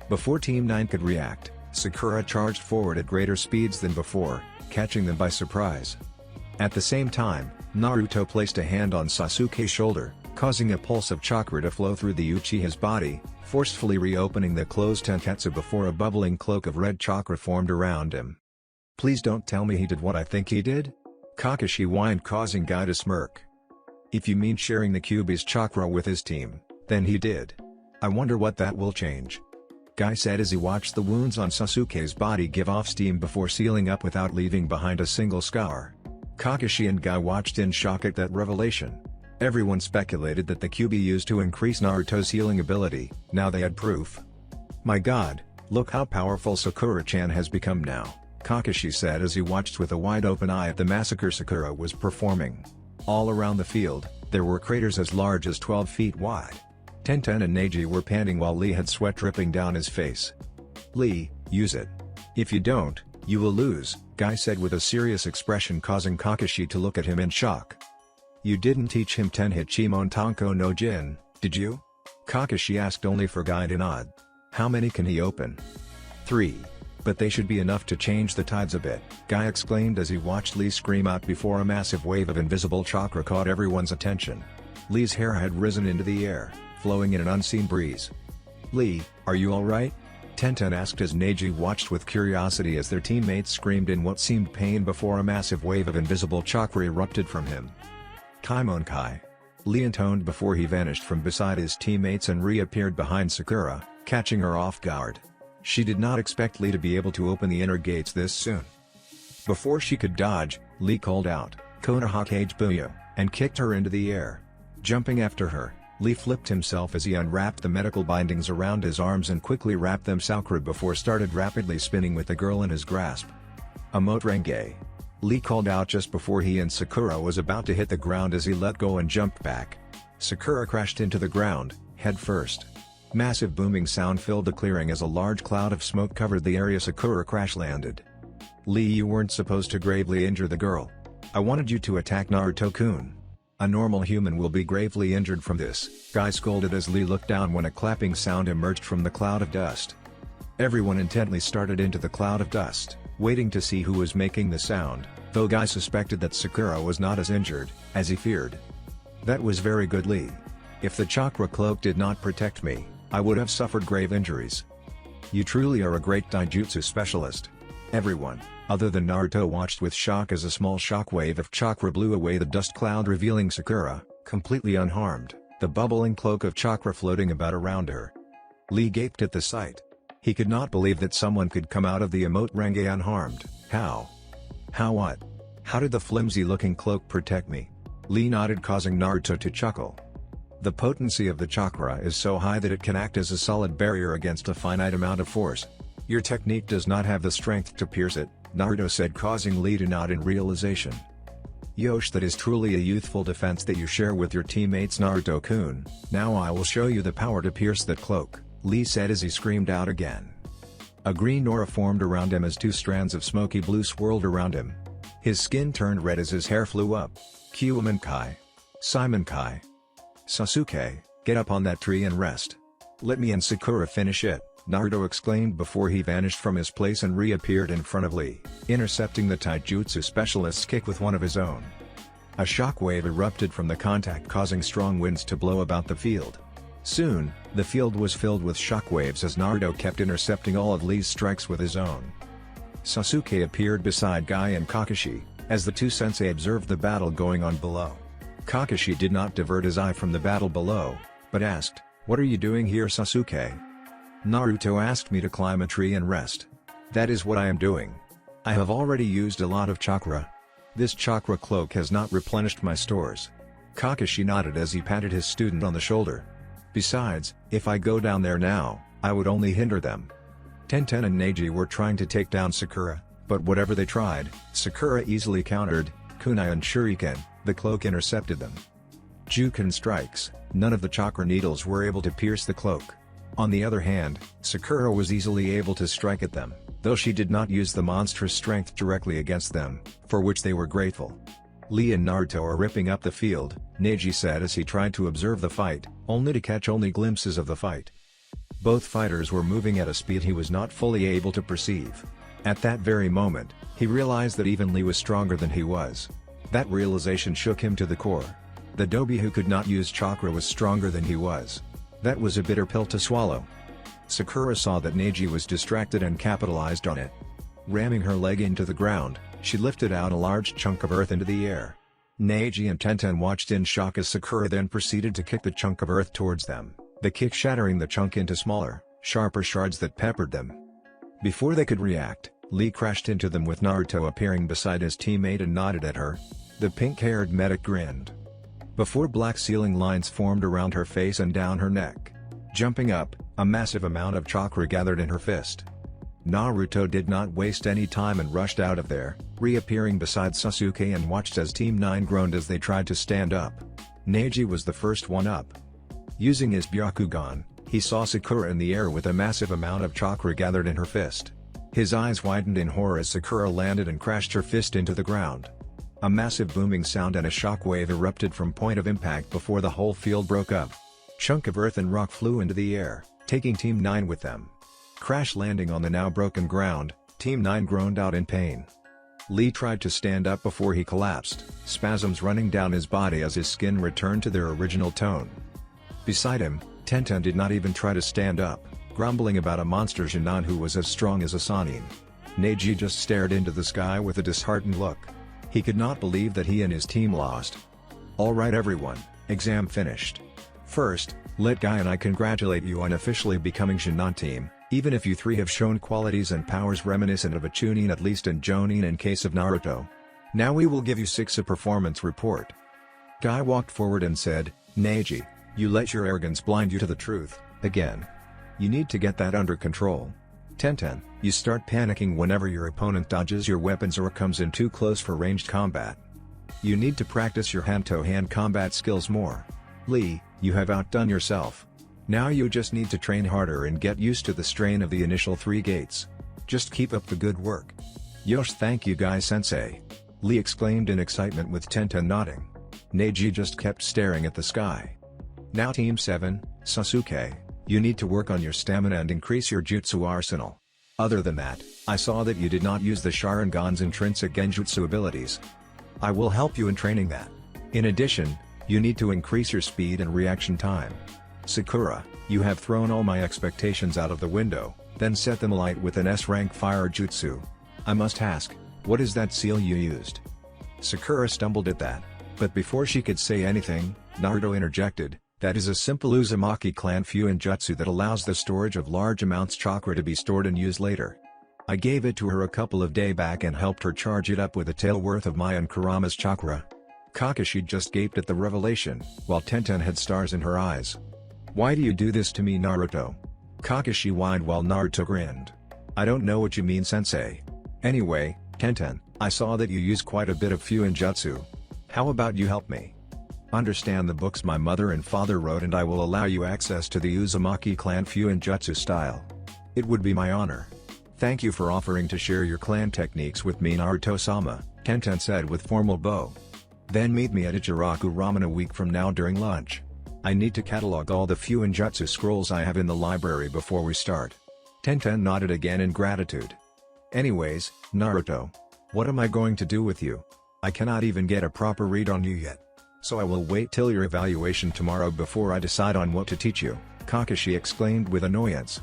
Before Team 9 could react, Sakura charged forward at greater speeds than before, catching them by surprise. At the same time, Naruto placed a hand on Sasuke's shoulder, causing a pulse of chakra to flow through the Uchiha's body, forcefully reopening the closed tenketsu before a bubbling cloak of red chakra formed around him. "Please don't tell me he did what I think he did?" Kakashi whined, causing Guy to smirk. "If you mean sharing the Kyuubi's chakra with his team, then he did. I wonder what that will change," Guy said as he watched the wounds on Sasuke's body give off steam before sealing up without leaving behind a single scar. Kakashi and Guy watched in shock at that revelation. Everyone speculated that the Kyuubi used to increase Naruto's healing ability. Now they had proof. "My god, look how powerful Sakura-chan has become now," Kakashi said as he watched with a wide-open eye at the massacre Sakura was performing. All around the field, there were craters as large as 12 feet wide. Tenten and Neji were panting while Lee had sweat dripping down his face. "Lee, use it. If you don't, you will lose," Guy said with a serious expression, causing Kakashi to look at him in shock. "You didn't teach him Tenhachimon Tanko no Jin, did you?" Kakashi asked, only for Guy to nod. "How many can he open?" 3. "But they should be enough to change the tides a bit," Guy exclaimed as he watched Lee scream out before a massive wave of invisible chakra caught everyone's attention. Lee's hair had risen into the air, flowing in an unseen breeze. "Lee, are you alright?" Tenten asked as Neji watched with curiosity as their teammates screamed in what seemed pain before a massive wave of invisible chakra erupted from him. "Kaimon Kai," Lee intoned before he vanished from beside his teammates and reappeared behind Sakura, catching her off guard. She did not expect Lee to be able to open the inner gates this soon. Before she could dodge, Lee called out, "Kono Hokage Booyah," and kicked her into the air. Jumping after her, Lee flipped himself as he unwrapped the medical bindings around his arms and quickly wrapped them Sakura before started rapidly spinning with the girl in his grasp. "Emote Renge," Lee called out just before he and Sakura was about to hit the ground as he let go and jumped back. Sakura crashed into the ground, head first. Massive booming sound filled the clearing as a large cloud of smoke covered the area Sakura crash-landed. "Lee, you weren't supposed to gravely injure the girl. I wanted you to attack Naruto-kun. A normal human will be gravely injured from this," Guy scolded as Lee looked down when a clapping sound emerged from the cloud of dust. Everyone intently started into the cloud of dust, waiting to see who was making the sound, though Guy suspected that Sakura was not as injured as he feared. "That was very good, Lee. If the chakra cloak did not protect me, I would have suffered grave injuries. You truly are a great taijutsu specialist." Everyone, other than Naruto, watched with shock as a small shockwave of chakra blew away the dust cloud, revealing Sakura, completely unharmed, the bubbling cloak of chakra floating about around her. Lee gaped at the sight. He could not believe that someone could come out of the emote Renge unharmed. How? What? How did the flimsy-looking cloak protect me? Lee nodded, causing Naruto to chuckle. "The potency of the chakra is so high that it can act as a solid barrier against a finite amount of force. Your technique does not have the strength to pierce it," Naruto said, causing Lee to nod in realization. "Yosh, that is truly a youthful defense that you share with your teammates, Naruto-kun. Now I will show you the power to pierce that cloak," Lee said as he screamed out again. A green aura formed around him as 2 strands of smoky blue swirled around him. His skin turned red as his hair flew up. "Kyuuman Kai. Simon Kai. Sasuke, get up on that tree and rest. Let me and Sakura finish it," Naruto exclaimed before he vanished from his place and reappeared in front of Lee, intercepting the taijutsu specialist's kick with one of his own. A shockwave erupted from the contact, causing strong winds to blow about the field. Soon, the field was filled with shockwaves as Naruto kept intercepting all of Lee's strikes with his own. Sasuke appeared beside Guy and Kakashi, as the 2 sensei observed the battle going on below. Kakashi did not divert his eye from the battle below, but asked, "What are you doing here, Sasuke?" "Naruto asked me to climb a tree and rest. That is what I am doing. I have already used a lot of chakra. This chakra cloak has not replenished my stores." Kakashi nodded as he patted his student on the shoulder. "Besides, if I go down there now, I would only hinder them. Tenten and Neji were trying to take down Sakura, but whatever they tried, Sakura easily countered. Kunai and Shuriken, the cloak intercepted them. Juken strikes, none of the chakra needles were able to pierce the cloak. On the other hand, Sakura was easily able to strike at them, though she did not use the monstrous strength directly against them, for which they were grateful. Lee and Naruto are ripping up the field, Neji said as he tried to observe the fight, only to catch only glimpses of the fight. Both fighters were moving at a speed he was not fully able to perceive. At that very moment, he realized that even Lee was stronger than he was. That realization shook him to the core. The Dobi who could not use chakra was stronger than he was. That was a bitter pill to swallow. Sakura saw that Neji was distracted and capitalized on it. Ramming her leg into the ground, she lifted out a large chunk of earth into the air. Neji and Tenten watched in shock as Sakura then proceeded to kick the chunk of earth towards them, the kick shattering the chunk into smaller, sharper shards that peppered them. Before they could react, Lee crashed into them with Naruto appearing beside his teammate and nodded at her. The pink-haired medic grinned. Before black ceiling lines formed around her face and down her neck. Jumping up, a massive amount of chakra gathered in her fist. Naruto did not waste any time and rushed out of there, reappearing beside Sasuke and watched as Team 9 groaned as they tried to stand up. Neji was the first one up. Using his Byakugan, he saw Sakura in the air with a massive amount of chakra gathered in her fist. His eyes widened in horror as Sakura landed and crashed her fist into the ground. A massive booming sound and a shockwave erupted from point of impact before the whole field broke up. Chunk of earth and rock flew into the air, taking Team 9 with them. Crash landing on the now broken ground, Team 9 groaned out in pain. Lee tried to stand up before he collapsed, spasms running down his body as his skin returned to their original tone. Beside him, Tenten did not even try to stand up, grumbling about a monster Jinan who was as strong as a Sannin. Neji just stared into the sky with a disheartened look. He could not believe that he and his team lost. Alright everyone, exam finished. First, let Guy and I congratulate you on officially becoming Jinan team, even if you three have shown qualities and powers reminiscent of a Chunin at least and Jonin in case of Naruto. Now we will give you 6 a performance report. Guy walked forward and said, Neji, you let your arrogance blind you to the truth, again. You need to get that under control. Tenten, you start panicking whenever your opponent dodges your weapons or comes in too close for ranged combat. You need to practice your hand-to-hand combat skills more. Lee, you have outdone yourself. Now you just need to train harder and get used to the strain of the initial 3 gates. Just keep up the good work. Yosh, thank you Guy-sensei. Lee exclaimed in excitement with Tenten nodding. Neji just kept staring at the sky. Now Team 7, Sasuke, you need to work on your stamina and increase your jutsu arsenal. Other than that, I saw that you did not use the Sharingan's intrinsic genjutsu abilities. I will help you in training that. In addition, you need to increase your speed and reaction time. Sakura, you have thrown all my expectations out of the window, then set them alight with an S-rank fire jutsu. I must ask, what is that seal you used? Sakura stumbled at that, but before she could say anything, Naruto interjected, that is a simple Uzumaki clan Fuin jutsu that allows the storage of large amounts chakra to be stored and used later. I gave it to her a couple of days back and helped her charge it up with a tael worth of my and Kurama's chakra. Kakashi just gaped at the revelation, while Tenten had stars in her eyes. Why do you do this to me Naruto? Kakashi whined while Naruto grinned. I don't know what you mean sensei. Anyway, Tenten, I saw that you use quite a bit of Fuin jutsu. How about you help me? Understand the books my mother and father wrote and I will allow you access to the Uzumaki clan Fuin jutsu style. It would be my honor. Thank you for offering to share your clan techniques with me Naruto-sama, Tenten said with formal bow. Then meet me at Ichiraku Ramen a week from now during lunch. I need to catalog all the Fuin jutsu scrolls I have in the library before we start. Tenten nodded again in gratitude. Anyways, Naruto. What am I going to do with you? I cannot even get a proper read on you yet. So I will wait till your evaluation tomorrow before I decide on what to teach you, Kakashi exclaimed with annoyance.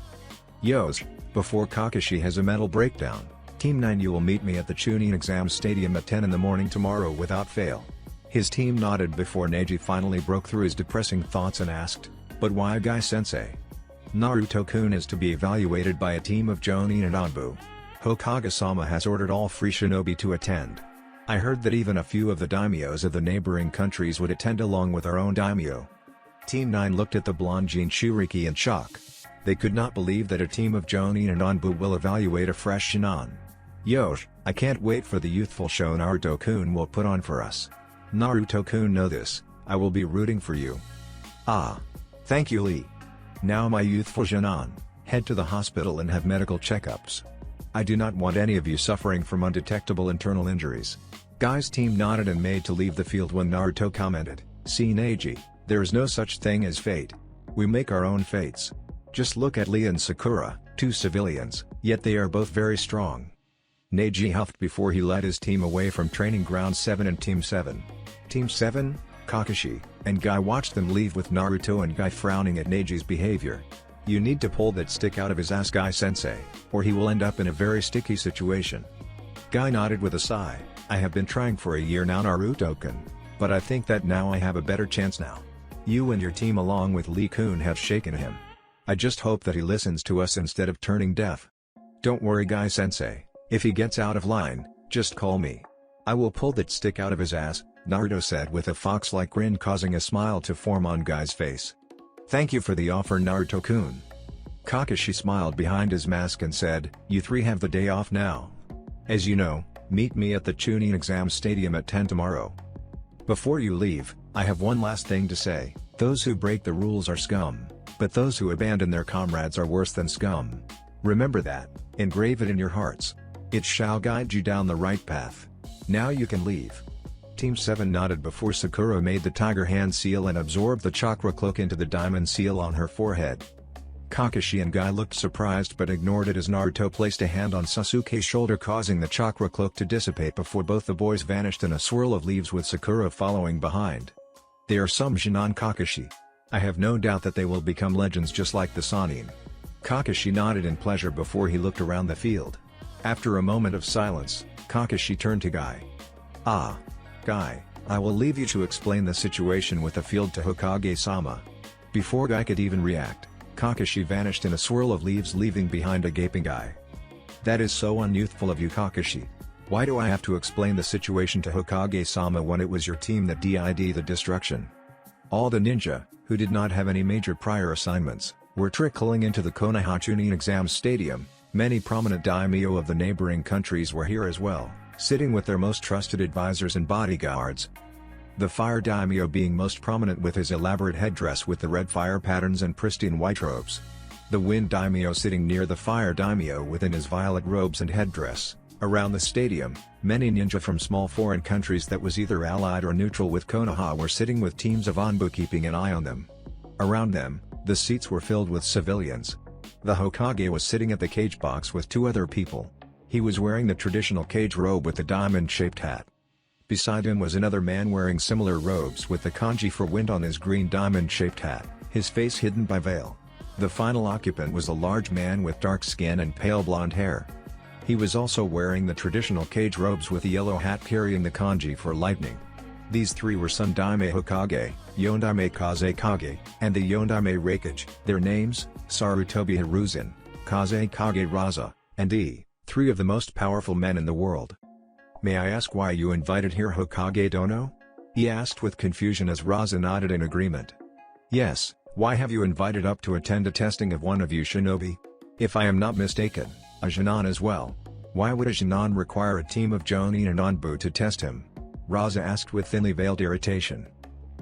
Yos, before Kakashi has a mental breakdown, Team 9 you will meet me at the Chunin exam stadium at 10 in the morning tomorrow without fail. His team nodded before Neji finally broke through his depressing thoughts and asked, but why Guy-sensei? Naruto-kun is to be evaluated by a team of Jonin and Anbu. Hokage-sama has ordered all free shinobi to attend. I heard that even a few of the daimyos of the neighboring countries would attend along with our own daimyo. Team 9 looked at the blonde Jinchuriki in shock. They could not believe that a team of Jonin and Anbu will evaluate a fresh Shinon. Yosh, I can't wait for the youthful show Naruto-kun will put on for us. Naruto-kun, know this, I will be rooting for you. Ah. Thank you, Lee. Now my youthful Shinon, head to the hospital and have medical checkups. I do not want any of you suffering from undetectable internal injuries. Guy's team nodded and made to leave the field when Naruto commented, "See Neji, there is no such thing as fate. We make our own fates. Just look at Lee and Sakura, two civilians, yet they are both very strong." Neji huffed before he led his team away from Training Ground 7 and Team 7. Team 7, Kakashi, and Guy watched them leave with Naruto and Guy frowning at Neji's behavior. You need to pull that stick out of his ass, Guy-sensei, or he will end up in a very sticky situation. Guy nodded with a sigh. I have been trying for a year now, Naruto-kun, but I think that now I have a better chance now. You and your team along with Lee-kun have shaken him. I just hope that he listens to us instead of turning deaf. Don't worry, Guy-sensei, if he gets out of line, just call me. I will pull that stick out of his ass, Naruto said with a fox-like grin, causing a smile to form on Guy's face. Thank you for the offer, Naruto-kun. Kakashi smiled behind his mask and said, you three have the day off now. As you know, meet me at the Chunin exam stadium at 10 tomorrow. Before you leave, I have one last thing to say. Those who break the rules are scum, but those who abandon their comrades are worse than scum. Remember that, engrave it in your hearts. It shall guide you down the right path. Now you can leave. Team 7 nodded before Sakura made the tiger hand seal and absorbed the chakra cloak into the diamond seal on her forehead. Kakashi and Guy looked surprised but ignored it as Naruto placed a hand on Sasuke's shoulder, causing the chakra cloak to dissipate before both the boys vanished in a swirl of leaves with Sakura following behind. They are some Shinon, Kakashi. I have no doubt that they will become legends just like the Sannin. Kakashi nodded in pleasure before he looked around the field. After a moment of silence, Kakashi turned to Guy. Ah. Guy, I will leave you to explain the situation with the field to Hokage-sama. Before Guy could even react, Kakashi vanished in a swirl of leaves, leaving behind a gaping Guy. That is so unyouthful of you, Kakashi. Why do I have to explain the situation to Hokage-sama when it was your team that did the destruction? All the ninja, who did not have any major prior assignments, were trickling into the Konoha Chunin exam stadium. Many prominent daimyo of the neighboring countries were here as well, sitting with their most trusted advisors and bodyguards. The fire daimyo being most prominent with his elaborate headdress with the red fire patterns and pristine white robes. The wind daimyo sitting near the fire daimyo within his violet robes and headdress. Around the stadium, many ninja from small foreign countries that was either allied or neutral with Konoha were sitting with teams of Anbu keeping an eye on them. Around them, the seats were filled with civilians. The Hokage was sitting at the cage box with two other people. He was wearing the traditional cage robe with the diamond-shaped hat. Beside him was another man wearing similar robes with the kanji for wind on his green diamond-shaped hat, his face hidden by veil. The final occupant was a large man with dark skin and pale blonde hair. He was also wearing the traditional cage robes with a yellow hat carrying the kanji for lightning. These three were Sundaime Hokage, Yondaime Kazekage, and the Yondaime Raikage. Their names, Sarutobi Hiruzen, Kazekage Raza, and three of the most powerful men in the world. May I ask why you invited here, Hokage Dono? He asked with confusion as Raza nodded in agreement. Yes, why have you invited up to attend a testing of one of you shinobi? If I am not mistaken, a Shinon as well. Why would a Shinon require a team of Jonin and Anbu to test him? Raza asked with thinly veiled irritation.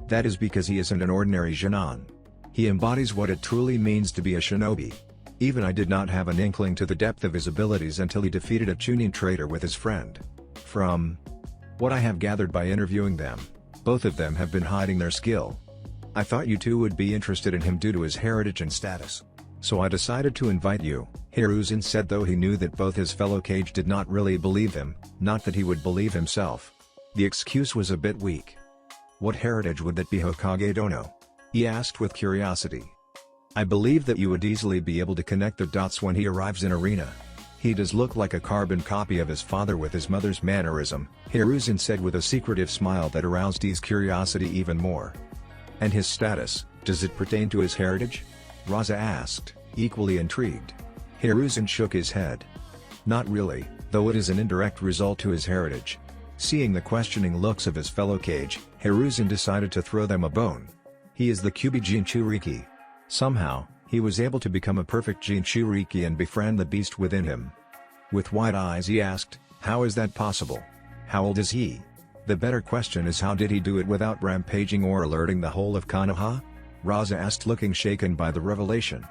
That is because he isn't an ordinary Shinon. He embodies what it truly means to be a shinobi. Even I did not have an inkling to the depth of his abilities until he defeated a Chunin traitor with his friend. From what I have gathered by interviewing them, both of them have been hiding their skill. I thought you two would be interested in him due to his heritage and status. So I decided to invite you, Hiruzen said, though he knew that both his fellow Kage did not really believe him, not that he would believe himself. The excuse was a bit weak. What heritage would that be, Hokage Dono? He asked with curiosity. I believe that you would easily be able to connect the dots when he arrives in arena. He does look like a carbon copy of his father with his mother's mannerism, Hiruzen said with a secretive smile that aroused his curiosity even more. And his status, does it pertain to his heritage? Raza asked, equally intrigued. Hiruzen shook his head. Not really, though it is an indirect result to his heritage. Seeing the questioning looks of his fellow Kage, Hiruzen decided to throw them a bone. He is the Kyubi Jinchuriki. Somehow, He was able to become a perfect Jinchuriki and befriend the beast within him. With wide eyes he asked, "How is that possible? How old is he?" The better question is, how did he do it without rampaging or alerting the whole of Konoha? Raza asked, looking shaken by the revelation.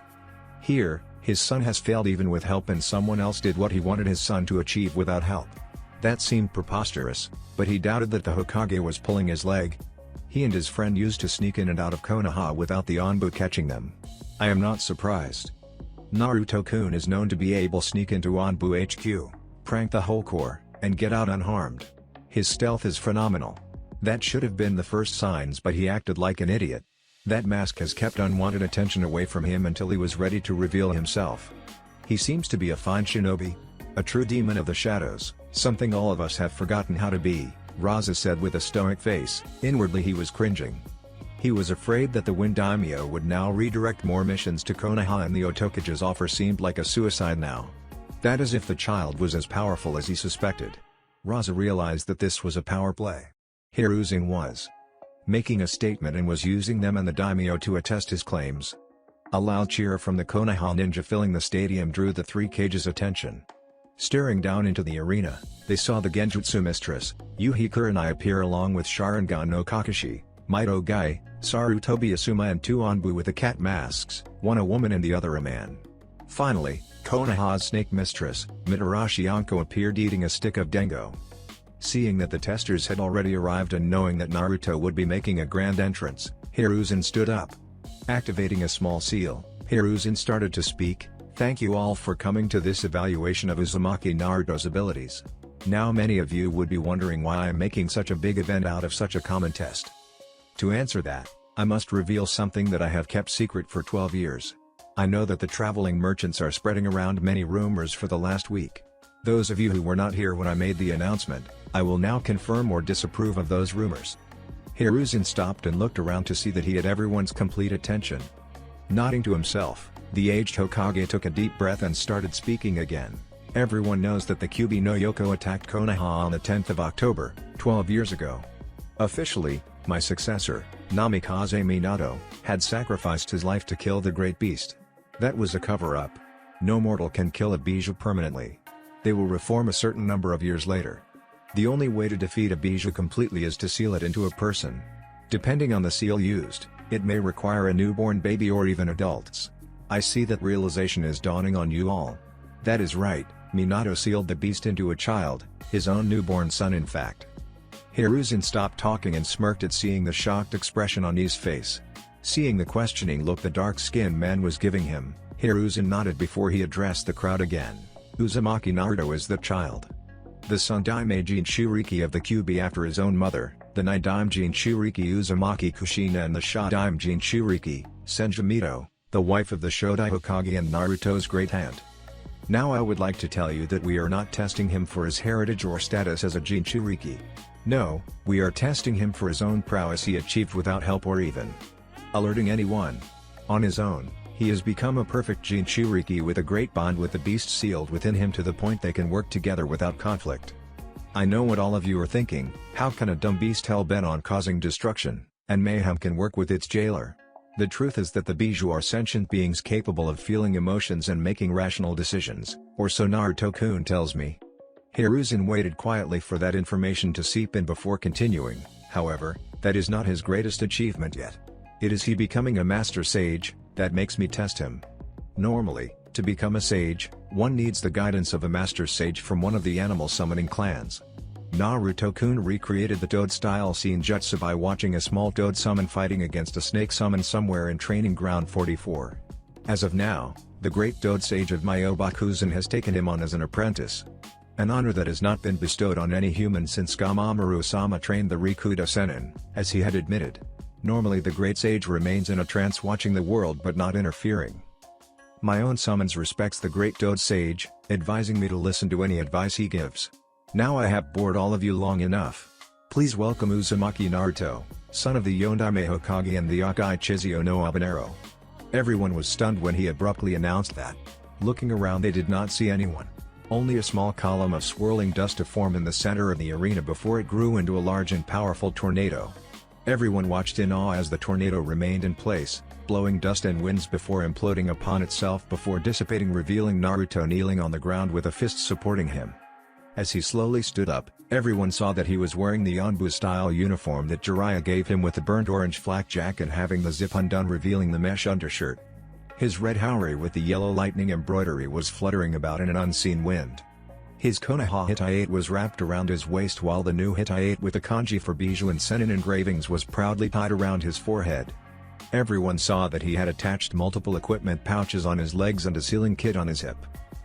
Here, his son has failed even with help, and someone else did what he wanted his son to achieve without help. That seemed preposterous, but he doubted that the Hokage was pulling his leg. He and his friend used to sneak in and out of Konoha without the Anbu catching them. I am not surprised. Naruto-kun is known to be able to sneak into Anbu HQ, prank the whole corps, and get out unharmed. His stealth is phenomenal. That should have been the first signs, but he acted like an idiot. That mask has kept unwanted attention away from him until he was ready to reveal himself. He seems to be a fine shinobi. A true demon of the shadows, something all of us have forgotten how to be, Raza said with a stoic face. Inwardly he was cringing. He was afraid that the Wind Daimyo would now redirect more missions to Konoha, and the Otokage's offer seemed like a suicide now. That is if the child was as powerful as he suspected. Raza realized that this was a power play. Hiruzen was making a statement and was using them and the daimyo to attest his claims. A loud cheer from the Konoha ninja filling the stadium drew the three Kages' attention. Staring down into the arena, they saw the Genjutsu mistress, Yuhi Kurenai, appear along with Sharingan no Kakashi, Mito Gai, Sarutobi Asuma, and two Anbu with the cat masks, one a woman and the other a man. Finally, Konoha's snake mistress, Mitarashi Anko, appeared eating a stick of dengo. Seeing that the testers had already arrived and knowing that Naruto would be making a grand entrance, Hiruzen stood up. Activating a small seal, Hiruzen started to speak. "Thank you all for coming to this evaluation of Uzumaki Naruto's abilities. Now many of you would be wondering why I am making such a big event out of such a common test. To answer that, I must reveal something that I have kept secret for 12 years. I know that the traveling merchants are spreading around many rumors for the last week. Those of you who were not here when I made the announcement, I will now confirm or disapprove of those rumors." Hiruzen stopped and looked around to see that he had everyone's complete attention. Nodding to himself, the aged Hokage took a deep breath and started speaking again. "Everyone knows that the Kyuubi no Yoko attacked Konoha on the 10th of October, 12 years ago. Officially, my successor, Namikaze Minato, had sacrificed his life to kill the great beast. That was a cover-up. No mortal can kill a bijou permanently. They will reform a certain number of years later. The only way to defeat a bijou completely is to seal it into a person. Depending on the seal used, it may require a newborn baby or even adults. I see that realization is dawning on you all. That is right, Minato sealed the beast into a child, his own newborn son in fact." Hiruzen stopped talking and smirked at seeing the shocked expression on his face. Seeing the questioning look the dark-skinned man was giving him, Hiruzen nodded before he addressed the crowd again. "Uzumaki Naruto is the child. The son Daime Jinchuriki of the Kyuubi after his own mother, the Nidaime Jinchuriki Uzumaki Kushina, and the Shodaime Jinchuriki, Senjutsu, the wife of the Shodai Hokage and Naruto's great aunt. Now I would like to tell you that we are not testing him for his heritage or status as a Jinchuriki. No, we are testing him for his own prowess he achieved without help or even alerting anyone. On his own, he has become a perfect Jinchuriki with a great bond with the beast sealed within him to the point they can work together without conflict. I know what all of you are thinking, how can a dumb beast hell-bent on causing destruction and mayhem can work with its jailer? The truth is that the bijou are sentient beings capable of feeling emotions and making rational decisions, or so Naruto-kun tells me." Hiruzen waited quietly for that information to seep in before continuing. "However, that is not his greatest achievement yet. It is he becoming a master sage that makes me test him. Normally, to become a sage, one needs the guidance of a master sage from one of the animal summoning clans. Naruto-kun recreated the toad-style Senjutsu by watching a small toad summon fighting against a snake summon somewhere in Training Ground 44. As of now, the great toad sage of Myobakuzen has taken him on as an apprentice. An honor that has not been bestowed on any human since Gamamaru-sama trained the Rikuda Sennin, as he had admitted. Normally the great sage remains in a trance watching the world but not interfering. My own summons respects the great toad sage, advising me to listen to any advice he gives. Now I have bored all of you long enough. Please welcome Uzumaki Naruto, son of the Yondaime Hokage and the Yakai Chizio no Habanero." Everyone was stunned when he abruptly announced that. Looking around they did not see anyone. Only a small column of swirling dust to form in the center of the arena before it grew into a large and powerful tornado. Everyone watched in awe as the tornado remained in place, blowing dust and winds before imploding upon itself before dissipating, revealing Naruto kneeling on the ground with a fist supporting him. As he slowly stood up, everyone saw that he was wearing the Anbu-style uniform that Jiraiya gave him, with the burnt orange flak jacket and having the zip undone, revealing the mesh undershirt. His red haori with the yellow lightning embroidery was fluttering about in an unseen wind. His Konoha Hittite was wrapped around his waist, while the new Hittite with the kanji for Bijou and Senin engravings was proudly tied around his forehead. Everyone saw that he had attached multiple equipment pouches on his legs and a sealing kit on his hip.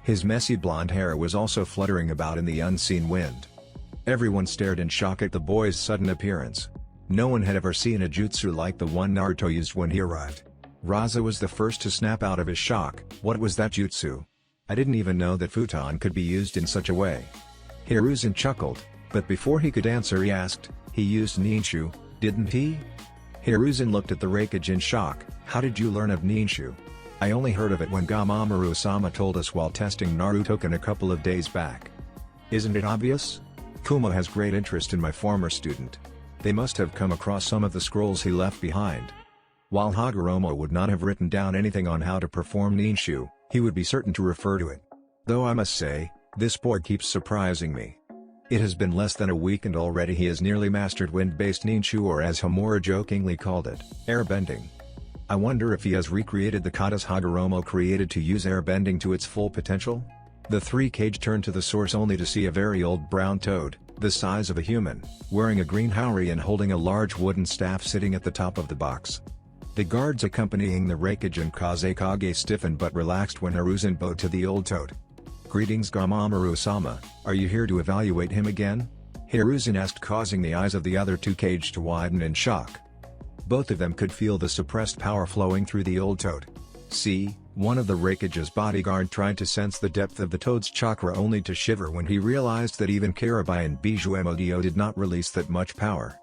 His messy blonde hair was also fluttering about in the unseen wind. Everyone stared in shock at the boy's sudden appearance. No one had ever seen a jutsu like the one Naruto used when he arrived. Raza was the first to snap out of his shock. What was that jutsu? I didn't even know that futon could be used in such a way. Hiruzen chuckled, but before he could answer he asked, he used ninshu, didn't he? Hiruzen looked at the Raikage in shock. How did you learn of ninshu? I only heard of it when Gamamaru-sama told us while testing Narutoken a couple of days back. Isn't it obvious? Kuma has great interest in my former student. They must have come across some of the scrolls he left behind. While Hagoromo would not have written down anything on how to perform ninshu, he would be certain to refer to it. Though I must say, this boy keeps surprising me. It has been less than a week and already he has nearly mastered wind-based ninshu, or as Homura jokingly called it, airbending. I wonder if he has recreated the katas Hagoromo created to use airbending to its full potential? The three Kage turned to the source only to see a very old brown toad, the size of a human, wearing a green haori and holding a large wooden staff sitting at the top of the box. The guards accompanying the Raikage and Kazekage stiffened but relaxed when Hiruzen bowed to the old toad. Greetings Gamamaru-sama, are you here to evaluate him again? Hiruzen asked, causing the eyes of the other two Kage to widen in shock. Both of them could feel the suppressed power flowing through the old toad. See, one of the Raikage's bodyguard tried to sense the depth of the toad's chakra only to shiver when he realized that even Karabai and Bijou Modio did not release that much power.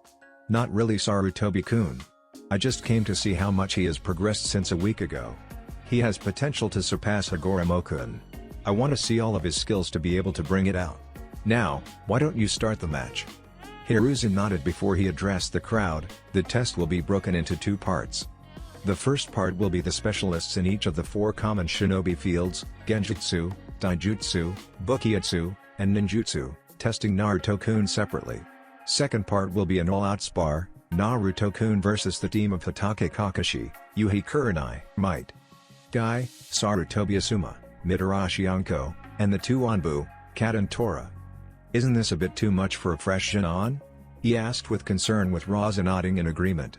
Not really, Sarutobi-kun. I just came to see how much he has progressed since a week ago. He has potential to surpass Hagoromo-kun. I want to see all of his skills to be able to bring it out. Now, why don't you start the match? Hiruzen nodded before he addressed the crowd. The test will be broken into two parts. The first part will be the specialists in each of the four common shinobi fields, Genjutsu, Daijutsu, Bukijutsu, and Ninjutsu, testing Naruto-kun separately. Second part will be an all-out spar, Naruto-kun versus the team of Hatake Kakashi, Yuhi Kurenai, Might Guy, Sarutobi Asuma, Mitarashi Anko, and the two Anbu, Kat and Tora. Isn't this a bit too much for a fresh Jinan? He asked with concern, with Raza nodding in agreement.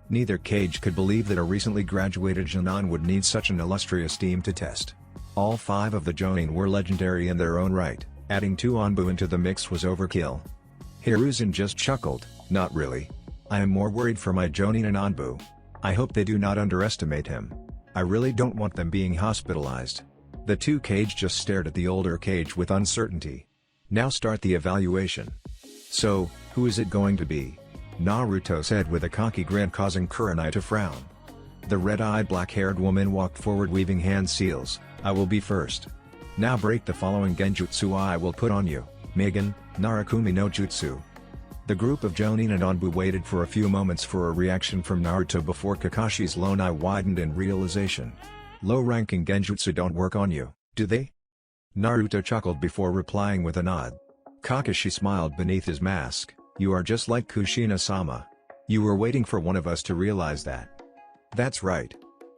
Neither Kage could believe that a recently graduated Jinan would need such an illustrious team to test. All five of the Jonin were legendary in their own right, adding two Anbu into the mix was overkill. Hiruzen just chuckled, not really. I am more worried for my Jonin and Anbu. I hope they do not underestimate him. I really don't want them being hospitalized. The two Kage just stared at the older Kage with uncertainty. Now start the evaluation. So, who is it going to be? Naruto said with a cocky grin, causing Kurenai to frown. The red-eyed black-haired woman walked forward, weaving hand seals. I will be first. Now break the following genjutsu I will put on you, Megan, Narakumi no Jutsu. The group of Jonin and Anbu waited for a few moments for a reaction from Naruto before Kakashi's lone eye widened in realization. Low-ranking genjutsu don't work on you, do they? Naruto chuckled before replying with a nod. Kakashi smiled beneath his mask. You are just like Kushina-sama. You were waiting for one of us to realize that. That's right.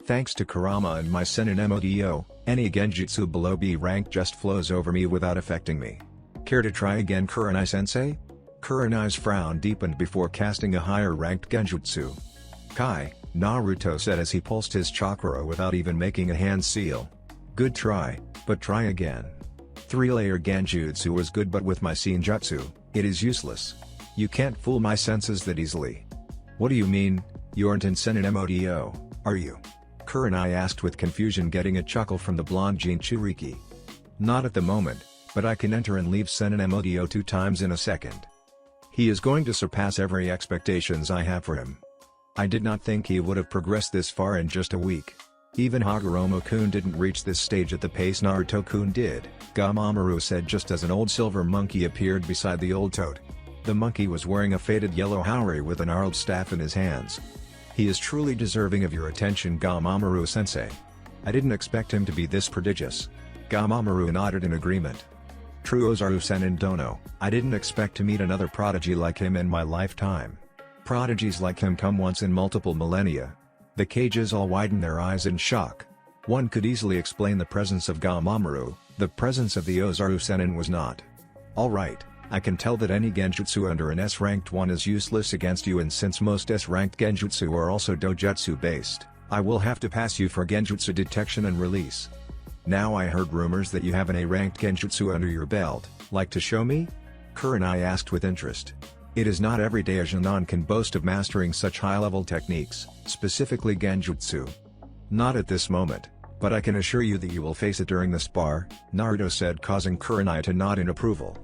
Thanks to Kurama and my Senin Modo, any genjutsu below B rank just flows over me without affecting me. Care to try again, Kurenai-sensei? Kurenai's frown deepened before casting a higher-ranked genjutsu. Kai, Naruto said as he pulsed his chakra without even making a hand seal. Good try, but try again. Three-layer genjutsu was good, but with my Senjutsu, it is useless. You can't fool my senses that easily. What do you mean, you aren't in Senin Modo, are you? Kurenai asked with confusion, getting a chuckle from the blonde Jinchuriki. Not at the moment, but I can enter and leave Senin Modo 2 times in a second. He is going to surpass every expectations I have for him. I did not think he would have progressed this far in just a week. Even Hagoromo-kun didn't reach this stage at the pace Naruto-kun did, Gamamaru said just as an old silver monkey appeared beside the old toad. The monkey was wearing a faded yellow haori with a gnarled staff in his hands. He is truly deserving of your attention, Gamamaru-sensei. I didn't expect him to be this prodigious. Gamamaru nodded in agreement. True Ozaru-sen Dono, I didn't expect to meet another prodigy like him in my lifetime. Prodigies like him come once in multiple millennia. The cages all widened their eyes in shock. One could easily explain the presence of Gamamaru, the presence of the Ozaru-sen was not. Alright, I can tell that any genjutsu under an S-ranked one is useless against you, and since most S-ranked genjutsu are also dojutsu based, I will have to pass you for genjutsu detection and release. Now I heard rumors that you have an A-ranked genjutsu under your belt, like to show me? Kurenai asked with interest. It is not every day a Jonin can boast of mastering such high-level techniques, specifically genjutsu. Not at this moment, but I can assure you that you will face it during the spar, Naruto said, causing Kurenai to nod in approval.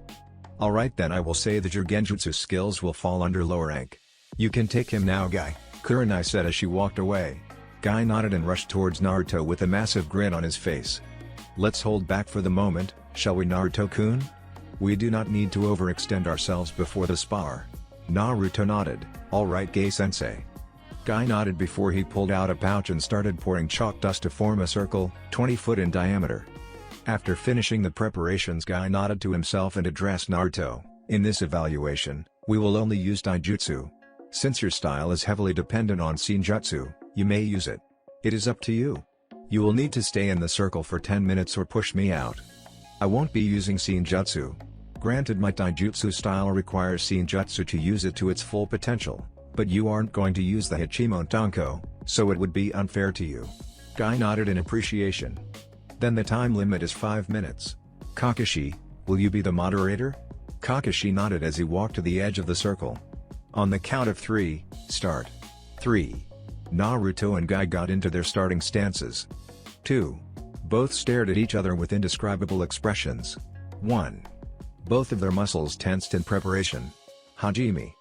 Alright then, I will say that your genjutsu skills will fall under lower rank. You can take him now, Guy, Kurenai said as she walked away. Guy nodded and rushed towards Naruto with a massive grin on his face. Let's hold back for the moment, shall we, Naruto-kun? We do not need to overextend ourselves before the spar. Naruto nodded. Alright, Gai-sensei. Guy nodded before he pulled out a pouch and started pouring chalk dust to form a circle, 20 foot in diameter. After finishing the preparations, Guy nodded to himself and addressed Naruto. In this evaluation, we will only use taijutsu. Since your style is heavily dependent on Senjutsu, you may use it. It is up to you. You will need to stay in the circle for 10 minutes or push me out. I won't be using Senjutsu. Granted, my taijutsu style requires Senjutsu to use it to its full potential, but you aren't going to use the Hachimon Tanko, so it would be unfair to you. Guy nodded in appreciation. Then the time limit is 5 minutes. Kakashi, will you be the moderator? Kakashi nodded as he walked to the edge of the circle. On the count of 3, start. 3. Naruto and Guy got into their starting stances. 2. Both stared at each other with indescribable expressions. 1. Both of their muscles tensed in preparation. Hajime.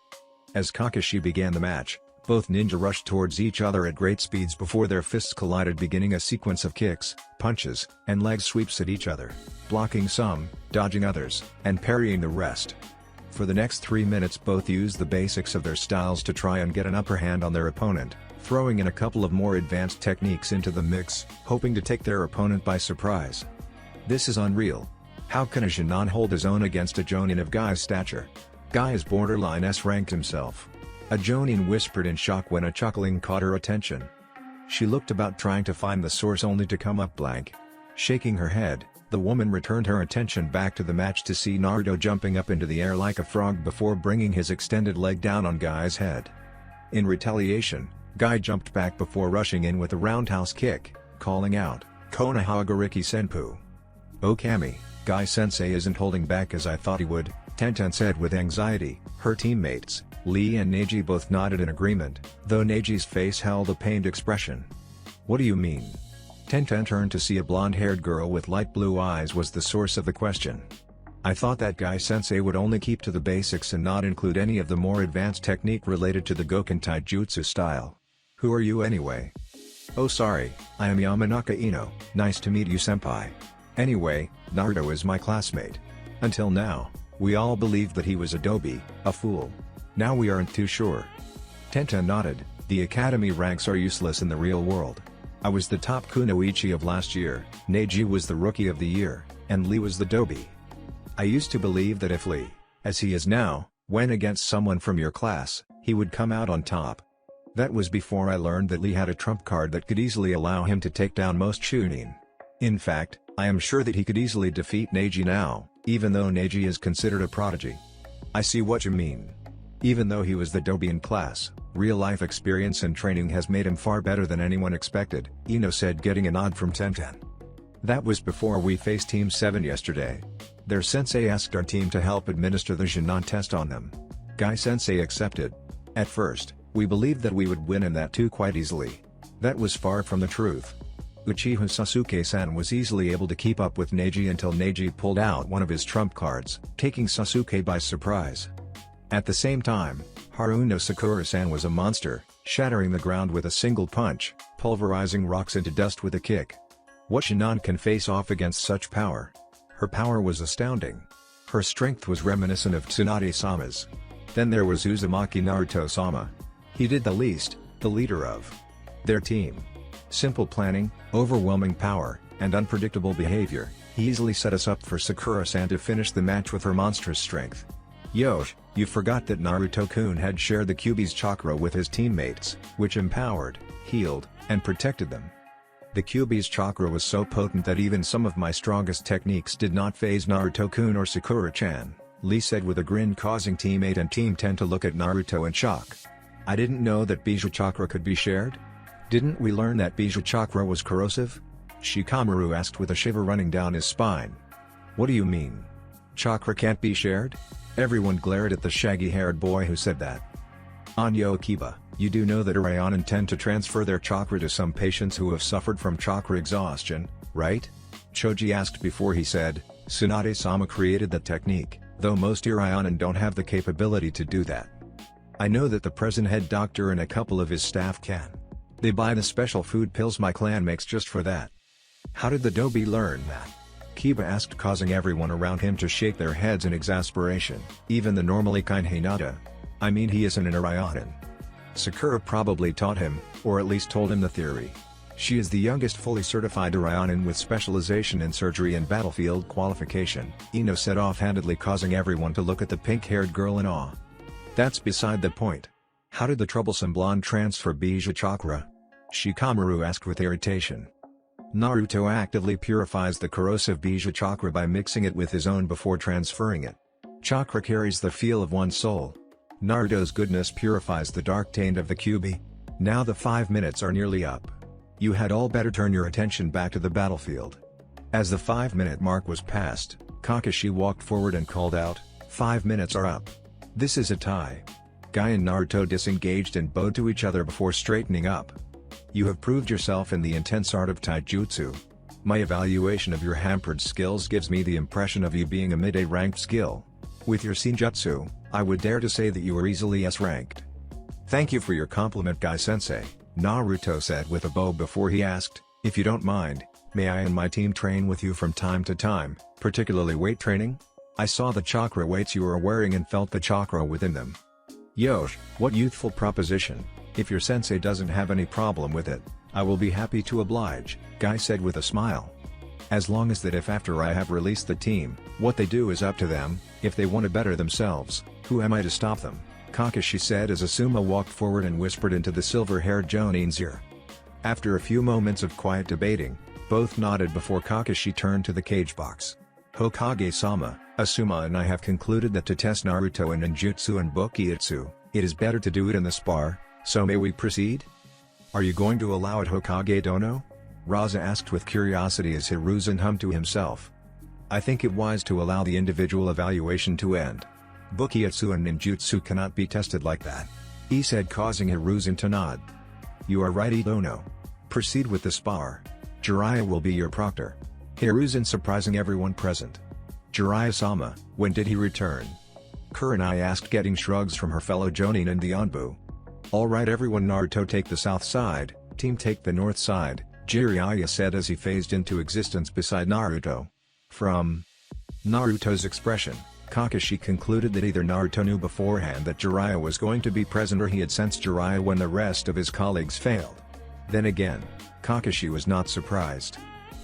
As Kakashi began the match, both ninja rushed towards each other at great speeds before their fists collided, beginning a sequence of kicks, punches, and leg sweeps at each other, blocking some, dodging others, and parrying the rest. For the next 3 minutes, both used the basics of their styles to try and get an upper hand on their opponent, throwing in a couple of more advanced techniques into the mix, hoping to take their opponent by surprise. This is unreal. How can a Jonin hold his own against a Jonin of Guy's stature? Guy is borderline S-ranked himself. A Jonin whispered in shock when a chuckling caught her attention. She looked about trying to find the source, only to come up blank. Shaking her head, the woman returned her attention back to the match to see Naruto jumping up into the air like a frog before bringing his extended leg down on Guy's head. In retaliation, Guy jumped back before rushing in with a roundhouse kick, calling out, "Konohaguriki Senpu." "Oh Kami, Guy-sensei isn't holding back as I thought he would," Tenten said with anxiety. Her teammates, Lee and Neji, both nodded in agreement, though Neji's face held a pained expression. "What do you mean?" Tenten turned to see a blonde-haired girl with light blue eyes was the source of the question. "I thought that Guy-sensei would only keep to the basics and not include any of the more advanced technique related to the Goken Taijutsu style. Who are you anyway?" "Oh sorry, I am Yamanaka Ino, nice to meet you senpai. Anyway, Naruto is my classmate. Until now, we all believed that he was a dobi, a fool. Now we aren't too sure." Tenten nodded. "The academy ranks are useless in the real world. I was the top kunoichi of last year, Neji was the rookie of the year, and Lee was the dobi. I used to believe that if Lee, as he is now, went against someone from your class, he would come out on top. That was before I learned that Lee had a trump card that could easily allow him to take down most Chunin. In fact, I am sure that he could easily defeat Neji now, even though Neji is considered a prodigy." "I see what you mean. Even though he was the dobi in class, real-life experience and training has made him far better than anyone expected," Ino said, getting a nod from Tenten. "That was before we faced Team 7 yesterday. Their sensei asked our team to help administer the Jonin test on them. Guy-sensei accepted. At first, we believed that we would win in that too quite easily. That was far from the truth. Uchiha Sasuke-san was easily able to keep up with Neji until Neji pulled out one of his trump cards, taking Sasuke by surprise. At the same time, Haruno Sakura-san was a monster, shattering the ground with a single punch, pulverizing rocks into dust with a kick. What Jonin can face off against such power? Her power was astounding. Her strength was reminiscent of Tsunade-sama's. Then there was Uzumaki Naruto-sama. He did the least, the leader of their team. Simple planning, overwhelming power, and unpredictable behavior, he easily set us up for Sakura-san to finish the match with her monstrous strength. Yosh, you forgot that Naruto-kun had shared the Kyuubi's chakra with his teammates, which empowered, healed, and protected them. The Kyuubi's chakra was so potent that even some of my strongest techniques did not faze Naruto-kun or Sakura-chan, Lee said with a grin, causing Team 8 and Team 10 to look at Naruto in shock. I didn't know that Bijou chakra could be shared? Didn't we learn that Bijou chakra was corrosive? Shikamaru asked with a shiver running down his spine. What do you mean? Chakra can't be shared? Everyone glared at the shaggy-haired boy who said that. Anyo Akiba, you do know that Urayan intend to transfer their chakra to some patients who have suffered from chakra exhaustion, right? Choji asked before he said, Tsunade-sama created that technique, though most Urayanen don't have the capability to do that. I know that the present head doctor and a couple of his staff can. They buy the special food pills my clan makes just for that. How did the Dobi learn that? Kiba asked, causing everyone around him to shake their heads in exasperation, even the normally kind Hinata. I mean, he isn't an Urayanen. Sakura probably taught him, or at least told him the theory. She is the youngest fully certified Urayanen with specialization in surgery and battlefield qualification, Ino said offhandedly, causing everyone to look at the pink-haired girl in awe. That's beside the point. How did the troublesome blonde transfer Bijou chakra? Shikamaru asked with irritation. Naruto actively purifies the corrosive Bijou chakra by mixing it with his own before transferring it. Chakra carries the feel of one's soul. Naruto's goodness purifies the dark taint of the Kyuubi. Now the 5 minutes are nearly up. You had all better turn your attention back to the battlefield. As the 5-minute mark was passed, Kakashi walked forward and called out, 5 minutes are up. This is a tie. Guy and Naruto disengaged and bowed to each other before straightening up. You have proved yourself in the intense art of taijutsu. My evaluation of your hampered skills gives me the impression of you being a mid-A ranked skill. With your Senjutsu, I would dare to say that you are easily S-ranked. Thank you for your compliment, Guy-sensei, Naruto said with a bow before he asked, if you don't mind, may I and my team train with you from time to time, particularly weight training? I saw the chakra weights you were wearing and felt the chakra within them. Yosh, what youthful proposition. If your sensei doesn't have any problem with it, I will be happy to oblige, Guy said with a smile. As long as that if after I have released the team, what they do is up to them, if they want to better themselves, who am I to stop them? Kakashi said as Asuma walked forward and whispered into the silver-haired Jonin's ear. After a few moments of quiet debating, both nodded before Kakashi turned to the cage box. Hokage-sama, Asuma and I have concluded that to test Naruto in ninjutsu and bokijutsu, it is better to do it in the spar, so may we proceed? Are you going to allow it, Hokage Dono? Raza asked with curiosity as Hiruzen hummed to himself. I think it wise to allow the individual evaluation to end. Bokijutsu and ninjutsu cannot be tested like that, he said, causing Hiruzen to nod. You are right, Dono. Proceed with the spar. Jiraiya will be your proctor. Hiruzen surprising everyone present. Jiraiya-sama, when did he return? Kurenai asked, getting shrugs from her fellow Jonin and the Anbu. Alright everyone, Naruto take the south side, team take the north side, Jiraiya said as he phased into existence beside Naruto. From Naruto's expression, Kakashi concluded that either Naruto knew beforehand that Jiraiya was going to be present or he had sensed Jiraiya when the rest of his colleagues failed. Then again, Kakashi was not surprised.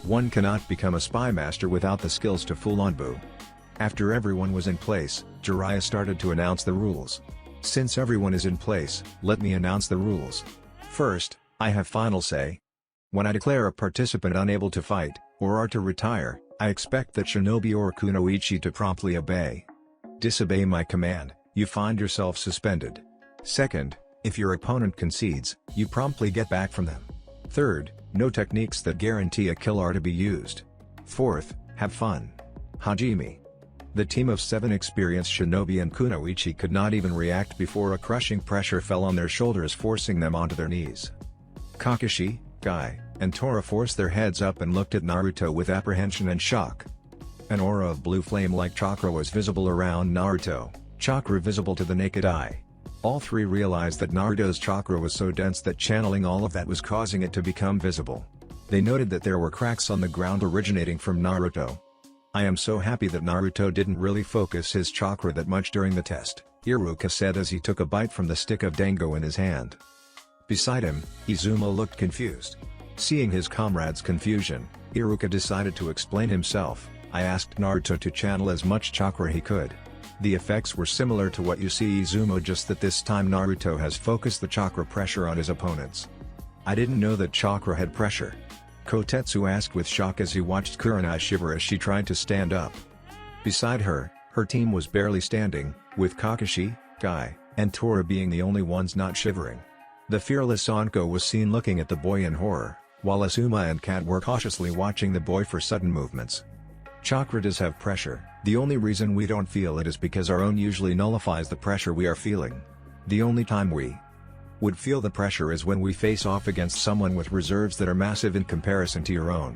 One cannot become a spy master without the skills to fool Anbu. After everyone was in place, Jiraiya started to announce the rules. Since everyone is in place, let me announce the rules. First, I have final say. When I declare a participant unable to fight, or are to retire, I expect that Shinobi or Kunoichi to promptly obey. Disobey my command, you find yourself suspended. Second, if your opponent concedes, you promptly get back from them. Third, no techniques that guarantee a kill are to be used. Fourth, have fun. Hajime. The team of 7 experienced Shinobi and Kunoichi could not even react before a crushing pressure fell on their shoulders, forcing them onto their knees. Kakashi, Guy, and Tora forced their heads up and looked at Naruto with apprehension and shock. An aura of blue flame-like chakra was visible around Naruto, chakra visible to the naked eye. All three realized that Naruto's chakra was so dense that channeling all of that was causing it to become visible. They noted that there were cracks on the ground originating from Naruto. I am so happy that Naruto didn't really focus his chakra that much during the test, Iruka said as he took a bite from the stick of dango in his hand. Beside him, Izumo looked confused. Seeing his comrade's confusion, Iruka decided to explain himself. I asked Naruto to channel as much chakra he could. The effects were similar to what you see Izumo, just that this time Naruto has focused the chakra pressure on his opponents. I didn't know that chakra had pressure. Kotetsu asked with shock as he watched Kurenai shiver as she tried to stand up. Beside her, her team was barely standing, with Kakashi, Guy, and Tora being the only ones not shivering. The fearless Anko was seen looking at the boy in horror, while Asuma and Kat were cautiously watching the boy for sudden movements. Chakra does have pressure, the only reason we don't feel it is because our own usually nullifies the pressure we are feeling. The only time we would feel the pressure is when we face off against someone with reserves that are massive in comparison to your own.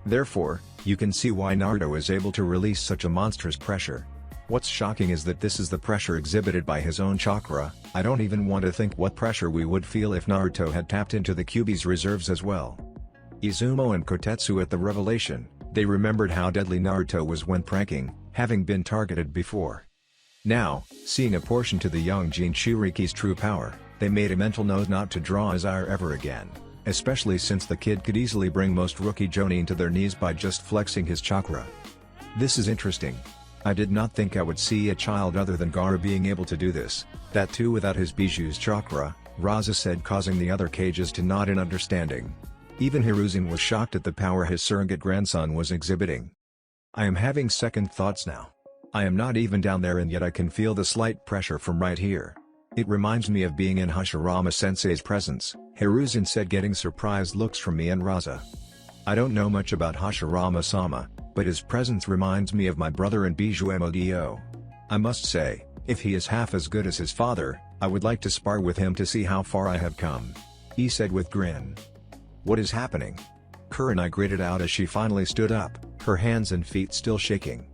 Therefore, you can see why Naruto is able to release such a monstrous pressure. What's shocking is that this is the pressure exhibited by his own chakra. I don't even want to think what pressure we would feel if Naruto had tapped into the Kyuubi's reserves as well. Izumo and Kotetsu at the revelation, they remembered how deadly Naruto was when pranking, having been targeted before. Now, seeing a portion to the young Jinchuriki's true power, they made a mental note not to draw his ire ever again, especially since the kid could easily bring most rookie Jonin to their knees by just flexing his chakra. This is interesting. I did not think I would see a child other than Gaara being able to do this, that too without his Bijuu's chakra, Raza said, causing the other cages to nod in understanding. Even Hiruzen was shocked at the power his surrogate grandson was exhibiting. I am having second thoughts now. I am not even down there and yet I can feel the slight pressure from right here. It reminds me of being in Hashirama-sensei's presence, Hiruzen said, getting surprised looks from me and Raza. I don't know much about Hashirama-sama, but his presence reminds me of my brother in Bijuu Modo. I must say, if he is half as good as his father, I would like to spar with him to see how far I have come. He said with grin. What is happening? Kurenai gritted out as she finally stood up, her hands and feet still shaking.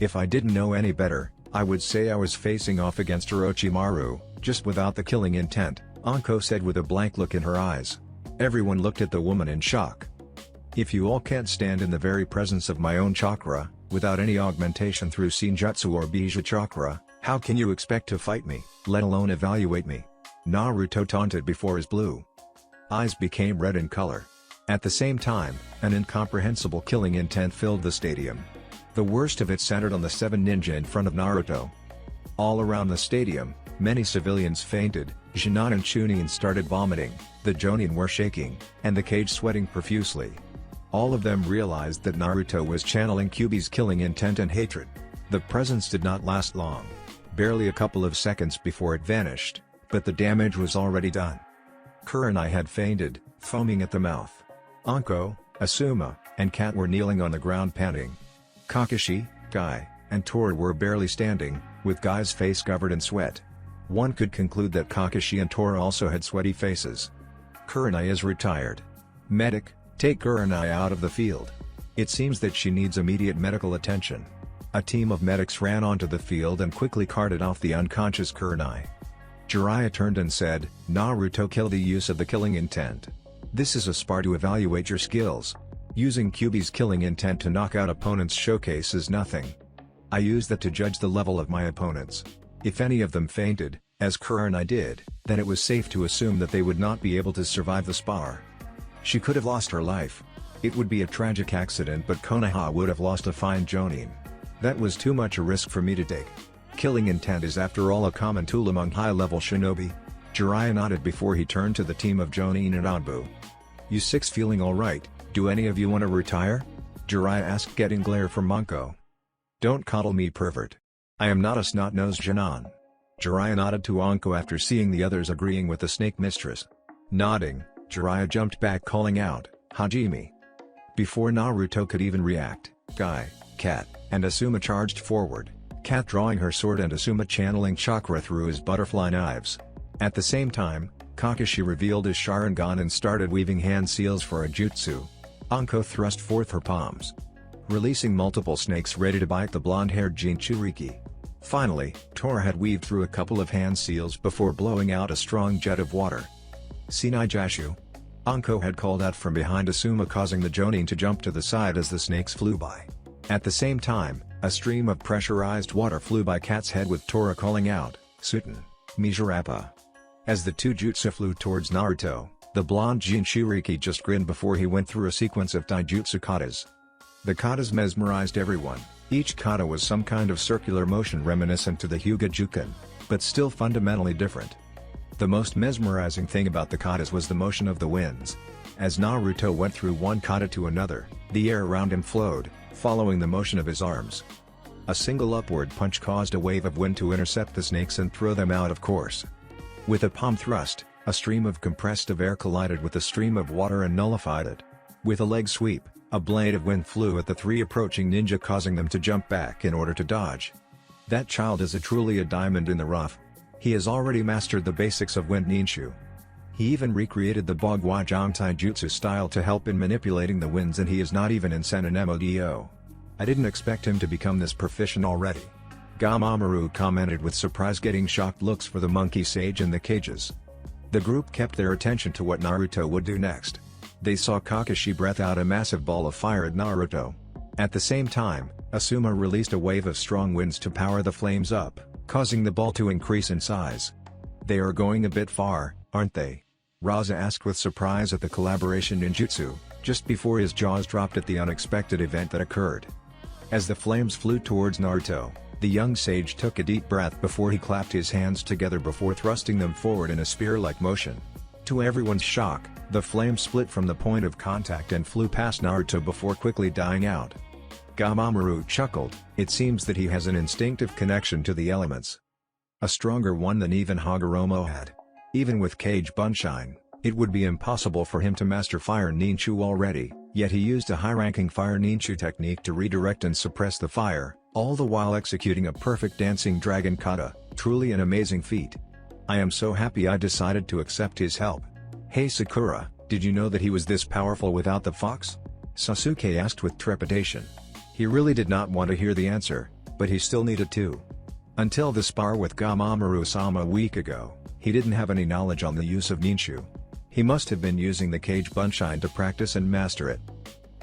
If I didn't know any better, I would say I was facing off against Orochimaru, just without the killing intent, Anko said with a blank look in her eyes. Everyone looked at the woman in shock. If you all can't stand in the very presence of my own chakra, without any augmentation through Senjutsu or Bijuu chakra, how can you expect to fight me, let alone evaluate me? Naruto taunted before his blue eyes became red in color. At the same time, an incomprehensible killing intent filled the stadium. The worst of it centered on the 7 ninja in front of Naruto. All around the stadium, many civilians fainted, Jinan and Chunin started vomiting, the Jonin were shaking, and the cage sweating profusely. All of them realized that Naruto was channeling Kyuubi's killing intent and hatred. The presence did not last long, barely a couple of seconds before it vanished, but the damage was already done. Kurenai had fainted, foaming at the mouth. Anko, Asuma, and Kat were kneeling on the ground panting. Kakashi, Guy, and Tora were barely standing, with Guy's face covered in sweat. One could conclude that Kakashi and Tora also had sweaty faces. Kurenai is retired. Medic, take Kurenai out of the field. It seems that she needs immediate medical attention. A team of medics ran onto the field and quickly carted off the unconscious Kurenai. Jiraiya turned and said, Naruto, kill the use of the killing intent. This is a spar to evaluate your skills. Using Kyuubi's killing intent to knock out opponents showcase is nothing. I use that to judge the level of my opponents. If any of them fainted, as Kurenai did, then it was safe to assume that they would not be able to survive the spar. She could have lost her life. It would be a tragic accident, but Konoha would have lost a fine Jonin. That was too much a risk for me to take. Killing intent is after all a common tool among high-level shinobi. Jiraiya nodded before he turned to the team of Jonin and Anbu. You six feeling alright? Do any of you want to retire? Jiraiya asked, getting glare from Anko. Don't coddle me, pervert. I am not a snot-nosed Jinan. Jiraiya nodded to Anko after seeing the others agreeing with the snake mistress. Nodding, Jiraiya jumped back, calling out, Hajime. Before Naruto could even react, Guy, Kat, and Asuma charged forward, Kat drawing her sword and Asuma channeling chakra through his butterfly knives. At the same time, Kakashi revealed his Sharingan and started weaving hand seals for a jutsu. Anko thrust forth her palms, releasing multiple snakes ready to bite the blonde-haired Jinchuriki. Finally, Tora had weaved through a couple of hand seals before blowing out a strong jet of water. Sinai Jashu. Anko had called out from behind Asuma, causing the Jonin to jump to the side as the snakes flew by. At the same time, a stream of pressurized water flew by Kat's head with Tora calling out, "Suten, Mijirappa." As the two jutsu flew towards Naruto, the blonde Jinchuriki just grinned before he went through a sequence of taijutsu katas. The katas mesmerized everyone. Each kata was some kind of circular motion reminiscent to the Hyuga Juken, but still fundamentally different. The most mesmerizing thing about the katas was the motion of the winds. As Naruto went through one kata to another, the air around him flowed, following the motion of his arms. A single upward punch caused a wave of wind to intercept the snakes and throw them out of course. With a palm thrust, a stream of compressed air collided with a stream of water and nullified it. With a leg sweep, a blade of wind flew at the three approaching ninja, causing them to jump back in order to dodge. That child is truly a diamond in the rough. He has already mastered the basics of wind ninju. He even recreated the Bagwajang Taijutsu style to help in manipulating the winds, and he is not even in Senmodo. I didn't expect him to become this proficient already. Gamamaru commented with surprise, getting shocked looks for the monkey sage in the cages. The group kept their attention to what Naruto would do next. They saw Kakashi breath out a massive ball of fire at Naruto. At the same time, Asuma released a wave of strong winds to power the flames up, causing the ball to increase in size. They are going a bit far, aren't they? Raza asked with surprise at the collaboration ninjutsu, just before his jaws dropped at the unexpected event that occurred. As the flames flew towards Naruto, the young sage took a deep breath before he clapped his hands together before thrusting them forward in a spear-like motion. To everyone's shock, the flame split from the point of contact and flew past Naruto before quickly dying out. Gamamaru chuckled. It seems that he has an instinctive connection to the elements. A stronger one than even Hagoromo had. Even with Kage Bunshine, it would be impossible for him to master fire ninju already, yet he used a high-ranking fire ninju technique to redirect and suppress the fire, all the while executing a perfect dancing dragon kata. Truly an amazing feat. I am so happy I decided to accept his help. Hey Sakura, did you know that he was this powerful without the fox? Sasuke asked with trepidation. He really did not want to hear the answer, but he still needed to. Until the spar with Gamamaru-sama a week ago, he didn't have any knowledge on the use of ninju. He must have been using the Kage Bunshine to practice and master it.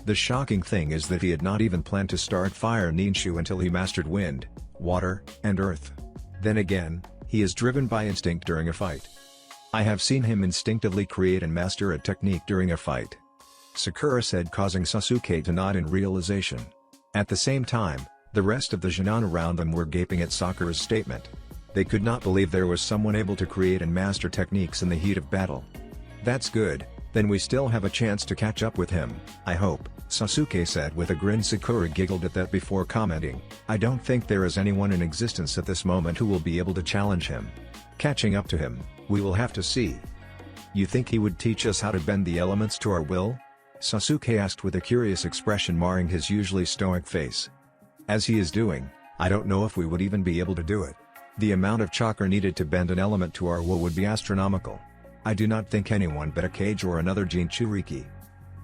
The shocking thing is that he had not even planned to start fire ninju until he mastered wind, water, and earth. Then again, he is driven by instinct during a fight. I have seen him instinctively create and master a technique during a fight. Sakura said, causing Sasuke to nod in realization. At the same time, the rest of the Jonin around them were gaping at Sakura's statement. They could not believe there was someone able to create and master techniques in the heat of battle. That's good, then we still have a chance to catch up with him, I hope, Sasuke said with a grin. Sakura giggled at that before commenting, I don't think there is anyone in existence at this moment who will be able to challenge him. Catching up to him, we will have to see. You think he would teach us how to bend the elements to our will? Sasuke asked with a curious expression marring his usually stoic face. As he is doing, I don't know if we would even be able to do it. The amount of chakra needed to bend an element to our will would be astronomical. I do not think anyone but a Kage or another Jinchuriki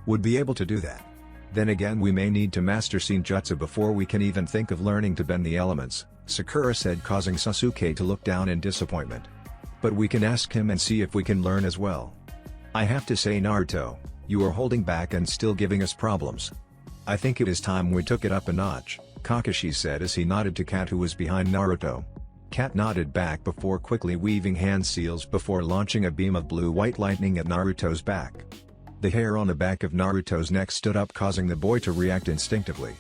would be able to do that. Then again, we may need to master Senjutsu before we can even think of learning to bend the elements, Sakura said, causing Sasuke to look down in disappointment. But we can ask him and see if we can learn as well. I have to say, Naruto, you are holding back and still giving us problems. I think it is time we took it up a notch, Kakashi said as he nodded to Kat, who was behind Naruto. Kat nodded back before quickly weaving hand seals before launching a beam of blue-white lightning at Naruto's back. The hair on the back of Naruto's neck stood up, causing the boy to react instinctively.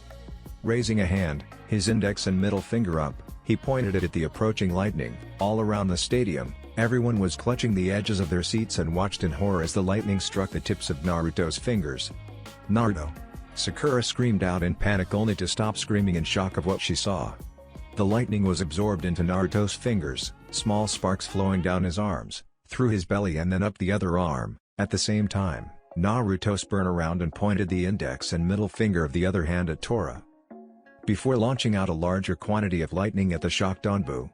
Raising a hand, his index and middle finger up, he pointed it at the approaching lightning. All around the stadium, everyone was clutching the edges of their seats and watched in horror as the lightning struck the tips of Naruto's fingers. Naruto! Sakura screamed out in panic, only to stop screaming in shock of what she saw. The lightning was absorbed into Naruto's fingers, small sparks flowing down his arms, through his belly and then up the other arm. At the same time, Naruto spun around and pointed the index and middle finger of the other hand at Tora, before launching out a larger quantity of lightning at the shocked Anbu.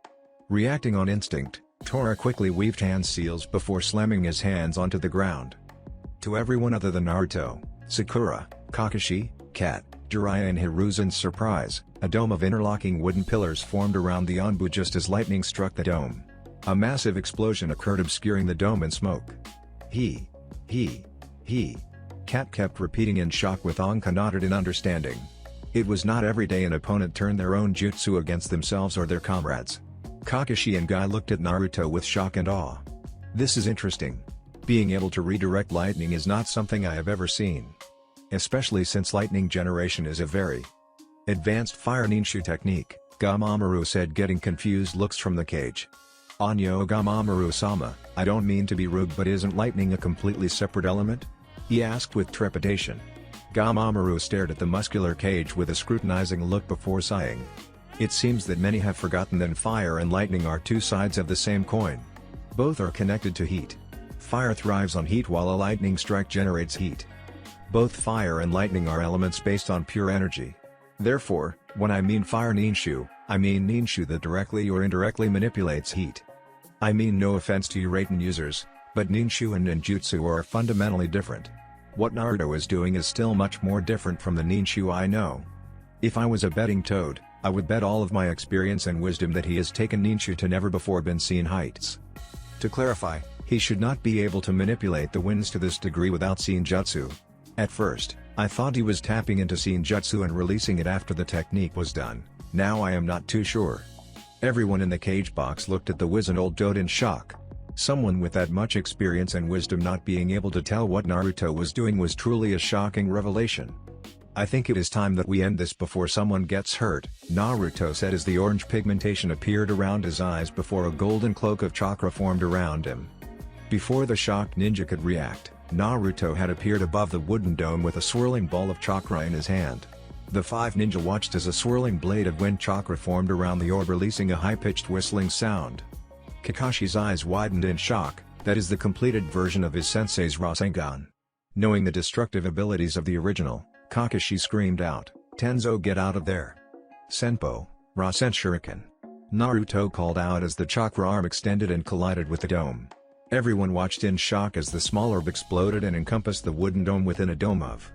Reacting on instinct, Tora quickly weaved hand seals before slamming his hands onto the ground. To everyone other than Naruto, Sakura, Kakashi, Kat, Jiraiya and Hiruzen's surprise, a dome of interlocking wooden pillars formed around the Anbu just as lightning struck the dome. A massive explosion occurred, obscuring the dome in smoke. He. Kat kept repeating in shock with Anka nodded in understanding. It was not every day an opponent turned their own jutsu against themselves or their comrades. Kakashi and Guy looked at Naruto with shock and awe. This is interesting. Being able to redirect lightning is not something I have ever seen. Especially since lightning generation is a very advanced fire ninja technique, Gamamaru said, getting confused looks from the cage. Anyo Gamamaru-sama, I don't mean to be rude, but isn't lightning a completely separate element? He asked with trepidation. Gamamaru stared at the muscular cage with a scrutinizing look before sighing. It seems that many have forgotten that fire and lightning are two sides of the same coin. Both are connected to heat. Fire thrives on heat while a lightning strike generates heat. Both fire and lightning are elements based on pure energy. Therefore, when I mean fire ninju, I mean ninju that directly or indirectly manipulates heat. I mean no offense to you Raiden users, but ninju and ninjutsu are fundamentally different. What Naruto is doing is still much more different from the ninju I know. If I was a betting toad, I would bet all of my experience and wisdom that he has taken ninju to never before been seen heights. To clarify, he should not be able to manipulate the winds to this degree without Senjutsu. At first, I thought he was tapping into Senjutsu and releasing it after the technique was done. Now I am not too sure. Everyone in the cage box looked at the wizened old toad in shock. Someone with that much experience and wisdom not being able to tell what Naruto was doing was truly a shocking revelation. I think it is time that we end this before someone gets hurt, Naruto said as the orange pigmentation appeared around his eyes before a golden cloak of chakra formed around him. Before the shocked ninja could react, Naruto had appeared above the wooden dome with a swirling ball of chakra in his hand. The five ninja watched as a swirling blade of wind chakra formed around the orb, releasing a high-pitched whistling sound. Kakashi's eyes widened in shock. That is the completed version of his sensei's Rasengan. Knowing the destructive abilities of the original, Kakashi screamed out, "Tenzo, get out of there! Senpo, Rasen Shuriken!" Naruto called out as the chakra arm extended and collided with the dome. Everyone watched in shock as the small orb exploded and encompassed the wooden dome within a dome of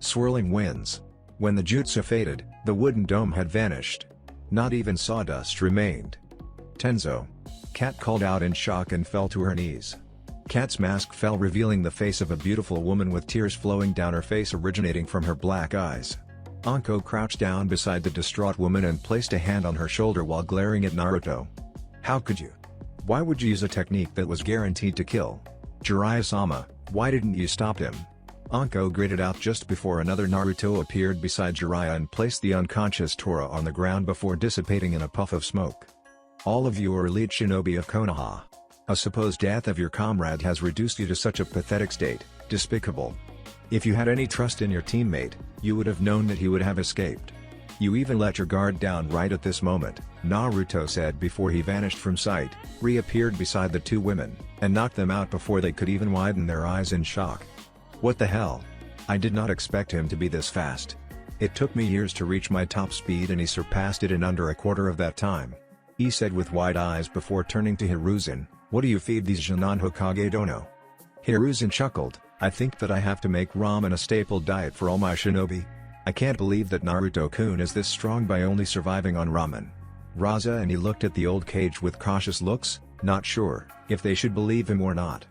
swirling winds. When the jutsu faded, the wooden dome had vanished. Not even sawdust remained. "Tenzo!" Kat called out in shock and fell to her knees. Kat's mask fell, revealing the face of a beautiful woman with tears flowing down her face originating from her black eyes. Anko crouched down beside the distraught woman and placed a hand on her shoulder while glaring at Naruto. "How could you? Why would you use a technique that was guaranteed to kill? Jiraiya-sama, why didn't you stop him?" Anko gritted out just before another Naruto appeared beside Jiraiya and placed the unconscious Tora on the ground before dissipating in a puff of smoke. "All of you are elite shinobi of Konoha. A supposed death of your comrade has reduced you to such a pathetic state, despicable. If you had any trust in your teammate, you would have known that he would have escaped. You even let your guard down right at this moment," Naruto said before he vanished from sight, reappeared beside the two women, and knocked them out before they could even widen their eyes in shock. "What the hell? I did not expect him to be this fast. It took me years to reach my top speed and he surpassed it in under a quarter of that time," he said with wide eyes before turning to Hiruzen. "What do you feed these Jonin Hokage dono?" Hiruzen chuckled, "I think that I have to make ramen a staple diet for all my shinobi. I can't believe that Naruto-kun is this strong by only surviving on ramen." Raza and he looked at the old cage with cautious looks, not sure if they should believe him or not.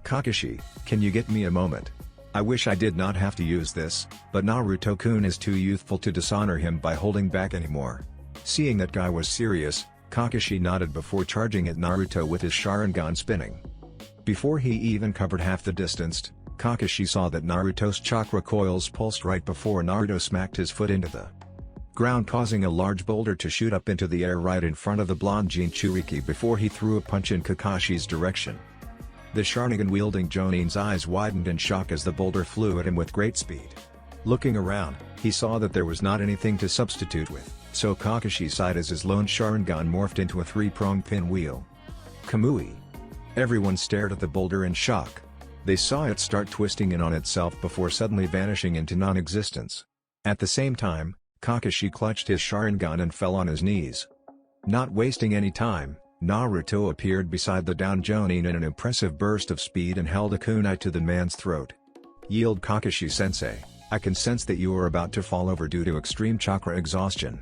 "Kakashi, can you get me a moment? I wish I did not have to use this, but Naruto-kun is too youthful to dishonor him by holding back anymore." Seeing that Guy was serious, Kakashi nodded before charging at Naruto with his Sharingan spinning. Before he even covered half the distance, Kakashi saw that Naruto's chakra coils pulsed right before Naruto smacked his foot into the ground, causing a large boulder to shoot up into the air right in front of the blonde Jinchuriki before he threw a punch in Kakashi's direction. The Sharingan-wielding Jonin's eyes widened in shock as the boulder flew at him with great speed. Looking around, he saw that there was not anything to substitute with, so Kakashi sighed as his lone Sharingan morphed into a three-pronged pinwheel. Kamui! Everyone stared at the boulder in shock. They saw it start twisting in on itself before suddenly vanishing into non-existence. At the same time, Kakashi clutched his Sharingan and fell on his knees. Not wasting any time, Naruto appeared beside the downed Jonin in an impressive burst of speed and held a kunai to the man's throat. "Yield, Kakashi-sensei, I can sense that you are about to fall over due to extreme chakra exhaustion."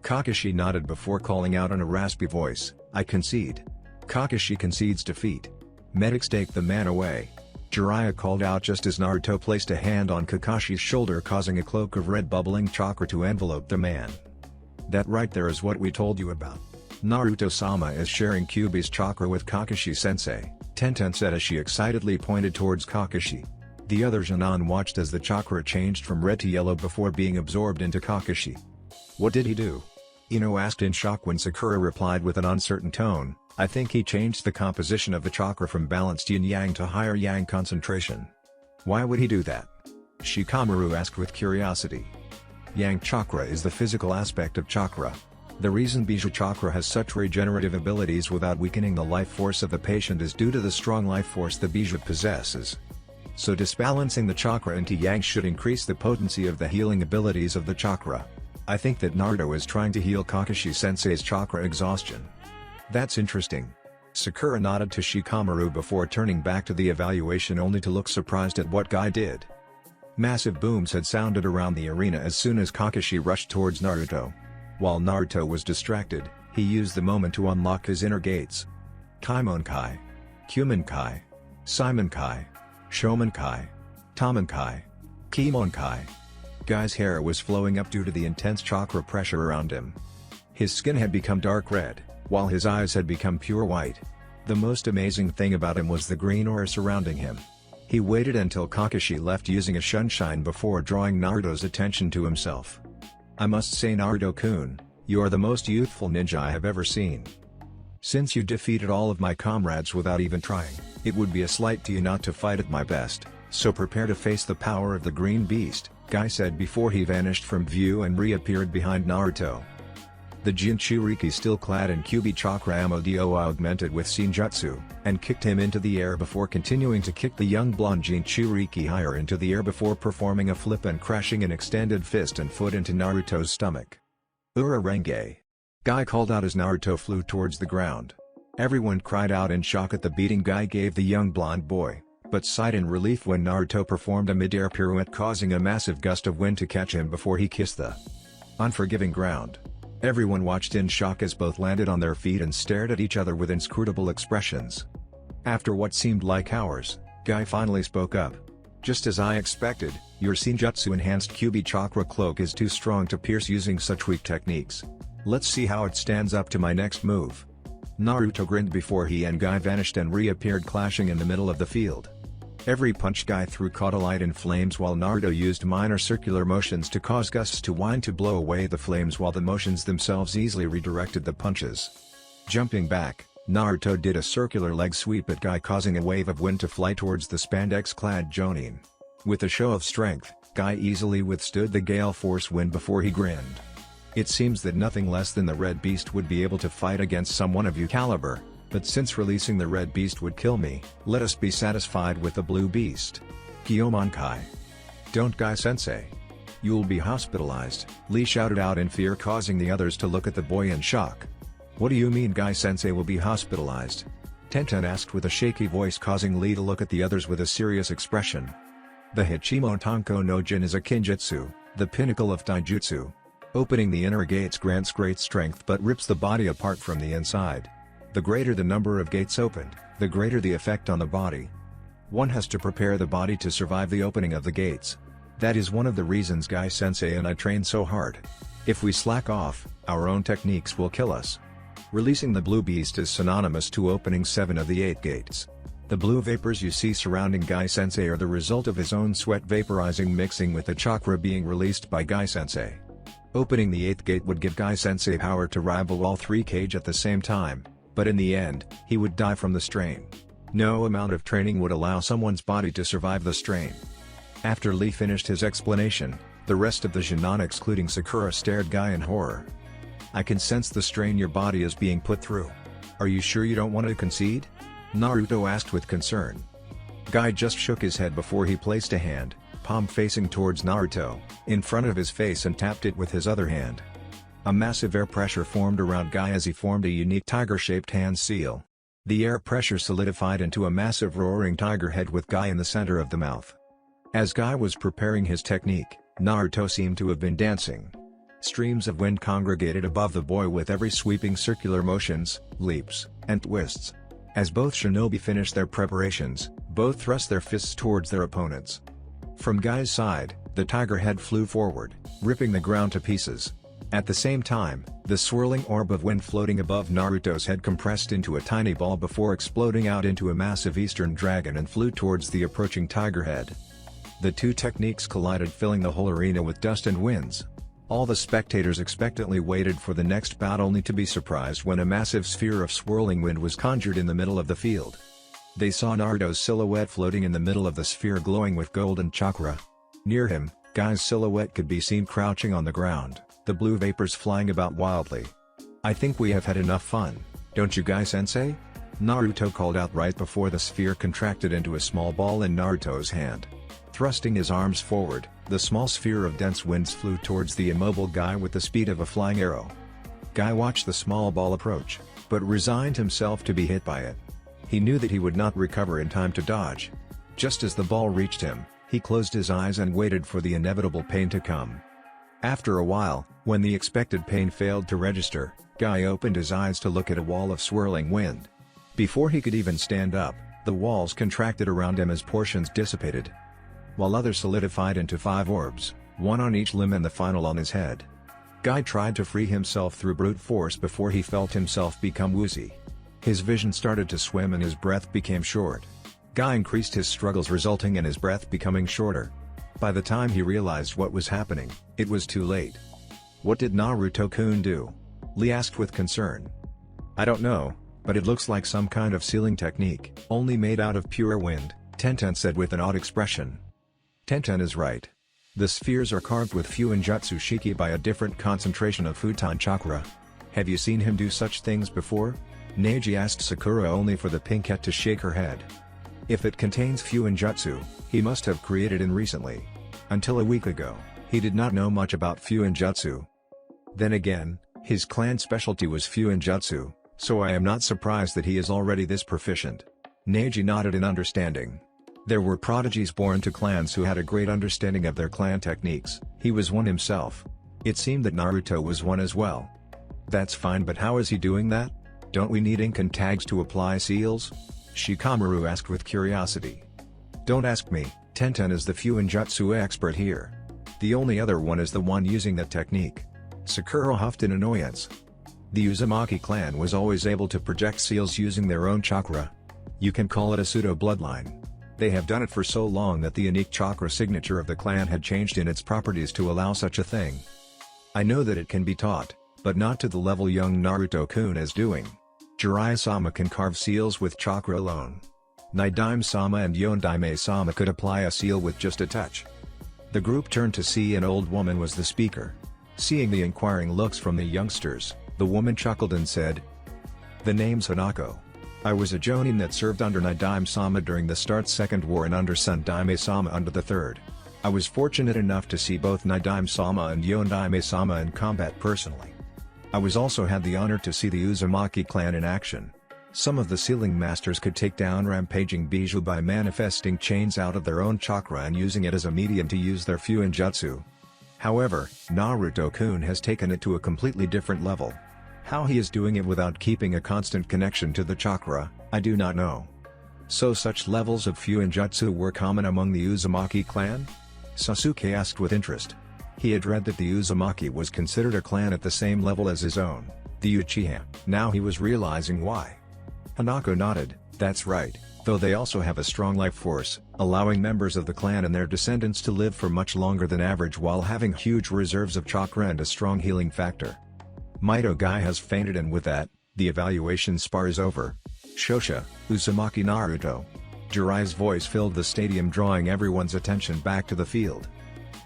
Kakashi nodded before calling out in a raspy voice, "I concede." Kakashi concedes defeat. "Medics, take the man away." Jiraiya called out just as Naruto placed a hand on Kakashi's shoulder, causing a cloak of red bubbling chakra to envelope the man. That right there is what we told you about. Naruto-sama is sharing Kyuubi's chakra with Kakashi-sensei, Tenten said as she excitedly pointed towards Kakashi. The other Jonin watched as the chakra changed from red to yellow before being absorbed into Kakashi. What did he do? Ino asked in shock when Sakura replied with an uncertain tone, I think he changed the composition of the chakra from balanced yin-yang to higher yang concentration. Why would he do that? Shikamaru asked with curiosity. Yang chakra is the physical aspect of chakra. The reason Bija chakra has such regenerative abilities without weakening the life force of the patient is due to the strong life force the Bija possesses. So disbalancing the chakra into yang should increase the potency of the healing abilities of the chakra. I think that Naruto is trying to heal Kakashi-sensei's chakra exhaustion. That's interesting. Sakura nodded to Shikamaru before turning back to the evaluation only to look surprised at what Guy did. Massive booms had sounded around the arena as soon as Kakashi rushed towards Naruto. While Naruto was distracted, he used the moment to unlock his inner gates. Kaimonkai, Kumonkai, Simonkai, Shomonkai, Tomonkai, Kimonkai. Guy's hair was flowing up due to the intense chakra pressure around him. His skin had become dark red, while his eyes had become pure white. The most amazing thing about him was the green aura surrounding him. He waited until Kakashi left using a shunshine before drawing Naruto's attention to himself. I must say, Naruto-kun, you are the most youthful ninja I have ever seen. Since you defeated all of my comrades without even trying, it would be a slight to you not to fight at my best, so prepare to face the power of the green beast, Guy said before he vanished from view and reappeared behind Naruto. The Jinchuriki, still clad in Kyuubi chakra ammo, augmented with Senjutsu, and kicked him into the air before continuing to kick the young blonde Jinchuriki higher into the air before performing a flip and crashing an extended fist and foot into Naruto's stomach. Ura Renge! Guy called out as Naruto flew towards the ground. Everyone cried out in shock at the beating Guy gave the young blonde boy, but sighed in relief when Naruto performed a mid-air pirouette, causing a massive gust of wind to catch him before he kissed the unforgiving ground. Everyone watched in shock as both landed on their feet and stared at each other with inscrutable expressions. After what seemed like hours, Guy finally spoke up. Just as I expected, your Senjutsu-enhanced Kyuubi chakra cloak is too strong to pierce using such weak techniques. Let's see how it stands up to my next move. Naruto grinned before he and Guy vanished and reappeared, clashing in the middle of the field. Every punch Guy threw caught alight in flames, while Naruto used minor circular motions to cause gusts to wind to blow away the flames, while the motions themselves easily redirected the punches. Jumping back, Naruto did a circular leg sweep at Guy, causing a wave of wind to fly towards the spandex-clad Jonin. With a show of strength, Guy easily withstood the gale force wind before he grinned. It seems that nothing less than the Red Beast would be able to fight against someone of your caliber. But since releasing the Red Beast would kill me, let us be satisfied with the Blue Beast. Kyomonkai. Don't, Guy-sensei. You'll be hospitalized, Lee shouted out in fear, causing the others to look at the boy in shock. What do you mean Guy-sensei will be hospitalized? Tenten asked with a shaky voice, causing Lee to look at the others with a serious expression. The Hichimo Tanko no Jin is a kinjutsu, the pinnacle of taijutsu. Opening the inner gates grants great strength but rips the body apart from the inside. The greater the number of gates opened, the greater the effect on the body. One has to prepare the body to survive the opening of the gates. That is one of the reasons Guy-sensei and I train so hard. If we slack off, our own techniques will kill us. Releasing the Blue Beast is synonymous to opening 7 of the 8 gates. The blue vapors you see surrounding Guy-sensei are the result of his own sweat vaporizing, mixing with the chakra being released by Guy-sensei. Opening the 8th gate would give Guy-sensei power to rival all 3 Kage at the same time. But in the end, he would die from the strain. No amount of training would allow someone's body to survive the strain. After Lee finished his explanation, the rest of the Jonin excluding Sakura stared Guy in horror. I can sense the strain your body is being put through. Are you sure you don't want to concede? Naruto asked with concern. Guy just shook his head before he placed a hand, palm facing towards Naruto, in front of his face and tapped it with his other hand. A massive air pressure formed around Guy as he formed a unique tiger-shaped hand seal. The air pressure solidified into a massive roaring tiger head with Guy in the center of the mouth. As Guy was preparing his technique, Naruto seemed to have been dancing. Streams of wind congregated above the boy with every sweeping circular motions, leaps, and twists. As both shinobi finished their preparations, Both thrust their fists towards their opponents. From Guy's side, the tiger head flew forward, ripping the ground to pieces. At the same time, the swirling orb of wind floating above Naruto's head compressed into a tiny ball before exploding out into a massive eastern dragon and flew towards the approaching tiger head. The two techniques collided, filling the whole arena with dust and winds. All the spectators expectantly waited for the next bout, only to be surprised when a massive sphere of swirling wind was conjured in the middle of the field. They saw Naruto's silhouette floating in the middle of the sphere, glowing with golden chakra. Near him, Guy's silhouette could be seen crouching on the ground, the blue vapors flying about wildly. "I think we have had enough fun, don't you, Guy-sensei?" Naruto called out right before the sphere contracted into a small ball in Naruto's hand. Thrusting his arms forward, the small sphere of dense winds flew towards the immobile Guy with the speed of a flying arrow. Guy watched the small ball approach, but resigned himself to be hit by it. He knew that he would not recover in time to dodge. Just as the ball reached him, he closed his eyes and waited for the inevitable pain to come. After a while, when the expected pain failed to register, Guy opened his eyes to look at a wall of swirling wind. Before he could even stand up, the walls contracted around him as portions dissipated, while others solidified into 5 orbs, one on each limb and the final on his head. Guy tried to free himself through brute force before he felt himself become woozy. His vision started to swim and his breath became short. Guy increased his struggles, resulting in his breath becoming shorter. By the time he realized what was happening, it was too late. "What did Naruto-kun do?" Lee asked with concern. "I don't know, but it looks like some kind of sealing technique, only made out of pure wind," Tenten said with an odd expression. Tenten is right. The spheres are carved with Fuinjutsu Shiki by a different concentration of Futon chakra. "Have you seen him do such things before?" Neji asked Sakura, only for the pinkette to shake her head. If it contains Fuinjutsu, he must have created it recently. Until a week ago, he did not know much about Fuinjutsu. Then again, his clan specialty was Fuinjutsu, so I am not surprised that he is already this proficient. Neji nodded in understanding. There were prodigies born to clans who had a great understanding of their clan techniques. He was one himself. It seemed that Naruto was one as well. "That's fine, but how is he doing that? Don't we need ink and tags to apply seals?" Shikamaru asked with curiosity. "Don't ask me, Tenten is the Fuinjutsu expert here. The only other one is the one using that technique." Sakura huffed in annoyance. The Uzumaki clan was always able to project seals using their own chakra. You can call it a pseudo-bloodline. They have done it for so long that the unique chakra signature of the clan had changed in its properties to allow such a thing. "I know that it can be taught, but not to the level young Naruto-kun is doing. Jiraiya-sama can carve seals with chakra alone. Nidaime-sama and Yondaime-sama could apply a seal with just a touch." The group turned to see an old woman was the speaker. Seeing the inquiring looks from the youngsters, the woman chuckled and said, "The name's Hanako. I was a jonin that served under Nidaime-sama during the Start Second War and under Sundaime-sama under the Third. I was fortunate enough to see both Nidaime-sama and Yondaime-sama in combat personally. I was also had the honor to see the Uzumaki clan in action. Some of the sealing masters could take down rampaging Bijou by manifesting chains out of their own chakra and using it as a medium to use their Fuinjutsu. However, Naruto-kun has taken it to a completely different level. How he is doing it without keeping a constant connection to the chakra, I do not know." "So such levels of Fuinjutsu were common among the Uzumaki clan?" Sasuke asked with interest. He had read that the Uzumaki was considered a clan at the same level as his own, the Uchiha. Now he was realizing why. Hanako nodded. "That's right, though they also have a strong life force, allowing members of the clan and their descendants to live for much longer than average while having huge reserves of chakra and a strong healing factor." Mito Guy has fainted, and with that, the evaluation spar is over. "Shosha, Uzumaki Naruto." Jiraiya's voice filled the stadium, drawing everyone's attention back to the field.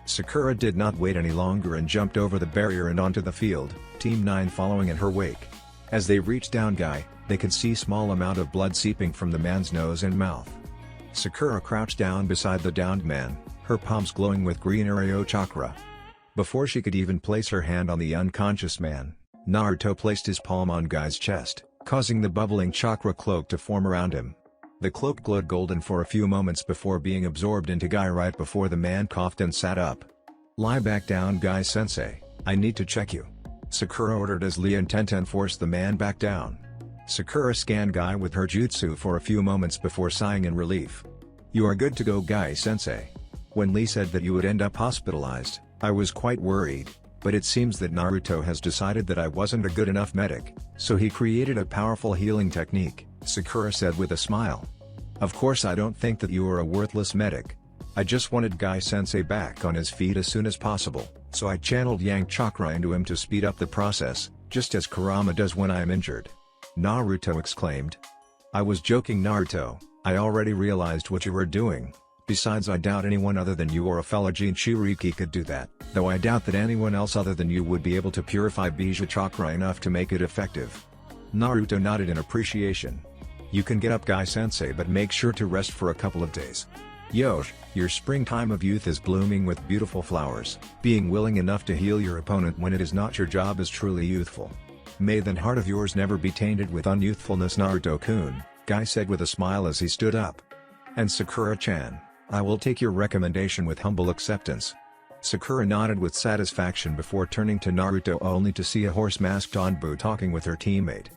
Sakura did not wait any longer and jumped over the barrier and onto the field, Team 9 following in her wake. As they reached down Guy, they could see small amount of blood seeping from the man's nose and mouth. Sakura crouched down beside the downed man, her palms glowing with green Areo chakra. Before she could even place her hand on the unconscious man, Naruto placed his palm on Guy's chest, causing the bubbling chakra cloak to form around him. The cloak glowed golden for a few moments before being absorbed into Guy right before the man coughed and sat up. "Lie back down, Guy-sensei, I need to check you," Sakura ordered as Lee and Tenten forced the man back down. Sakura scanned Guy with her jutsu for a few moments before sighing in relief. You are good to go, Guy-sensei. When Lee said that you would end up hospitalized, I was quite worried, but it seems that Naruto has decided that I wasn't a good enough medic, so he created a powerful healing technique, Sakura said with a smile. Of course I don't think that you are a worthless medic. I just wanted Guy-sensei back on his feet as soon as possible, so I channeled Yang Chakra into him to speed up the process, just as Kurama does when I am injured. Naruto exclaimed. I was joking, Naruto, I already realized what you were doing. Besides, I doubt anyone other than you or a fellow Jinchuriki could do that, though I doubt that anyone else other than you would be able to purify Bija Chakra enough to make it effective. Naruto nodded in appreciation. You can get up, Guy-sensei, but make sure to rest for a couple of days. Yosh, your springtime of youth is blooming with beautiful flowers. Being willing enough to heal your opponent when it is not your job is truly youthful. May that heart of yours never be tainted with unyouthfulness, Naruto-kun, Guy said with a smile as he stood up. And Sakura-chan, I will take your recommendation with humble acceptance. Sakura nodded with satisfaction before turning to Naruto only to see a horse-masked Anbu talking with her teammate.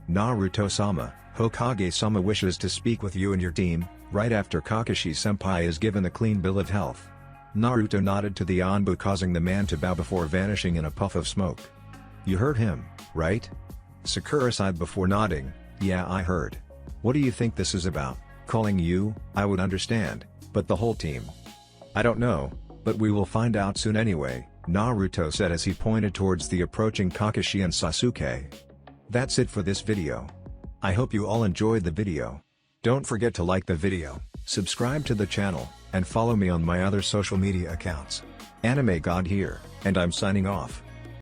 Naruto-sama, Hokage-sama wishes to speak with you and your team, right after Kakashi-senpai is given a clean bill of health. Naruto nodded to the Anbu, causing the man to bow before vanishing in a puff of smoke. You heard him, right? Sakura sighed before nodding. Yeah, I heard. What do you think this is about? Calling you, I would understand, but the whole team? I don't know, but we will find out soon anyway, Naruto said as he pointed towards the approaching Kakashi and Sasuke. That's it for this video. I hope you all enjoyed the video. Don't forget to like the video, subscribe to the channel, and follow me on my other social media accounts. Anime God here, and I'm signing off.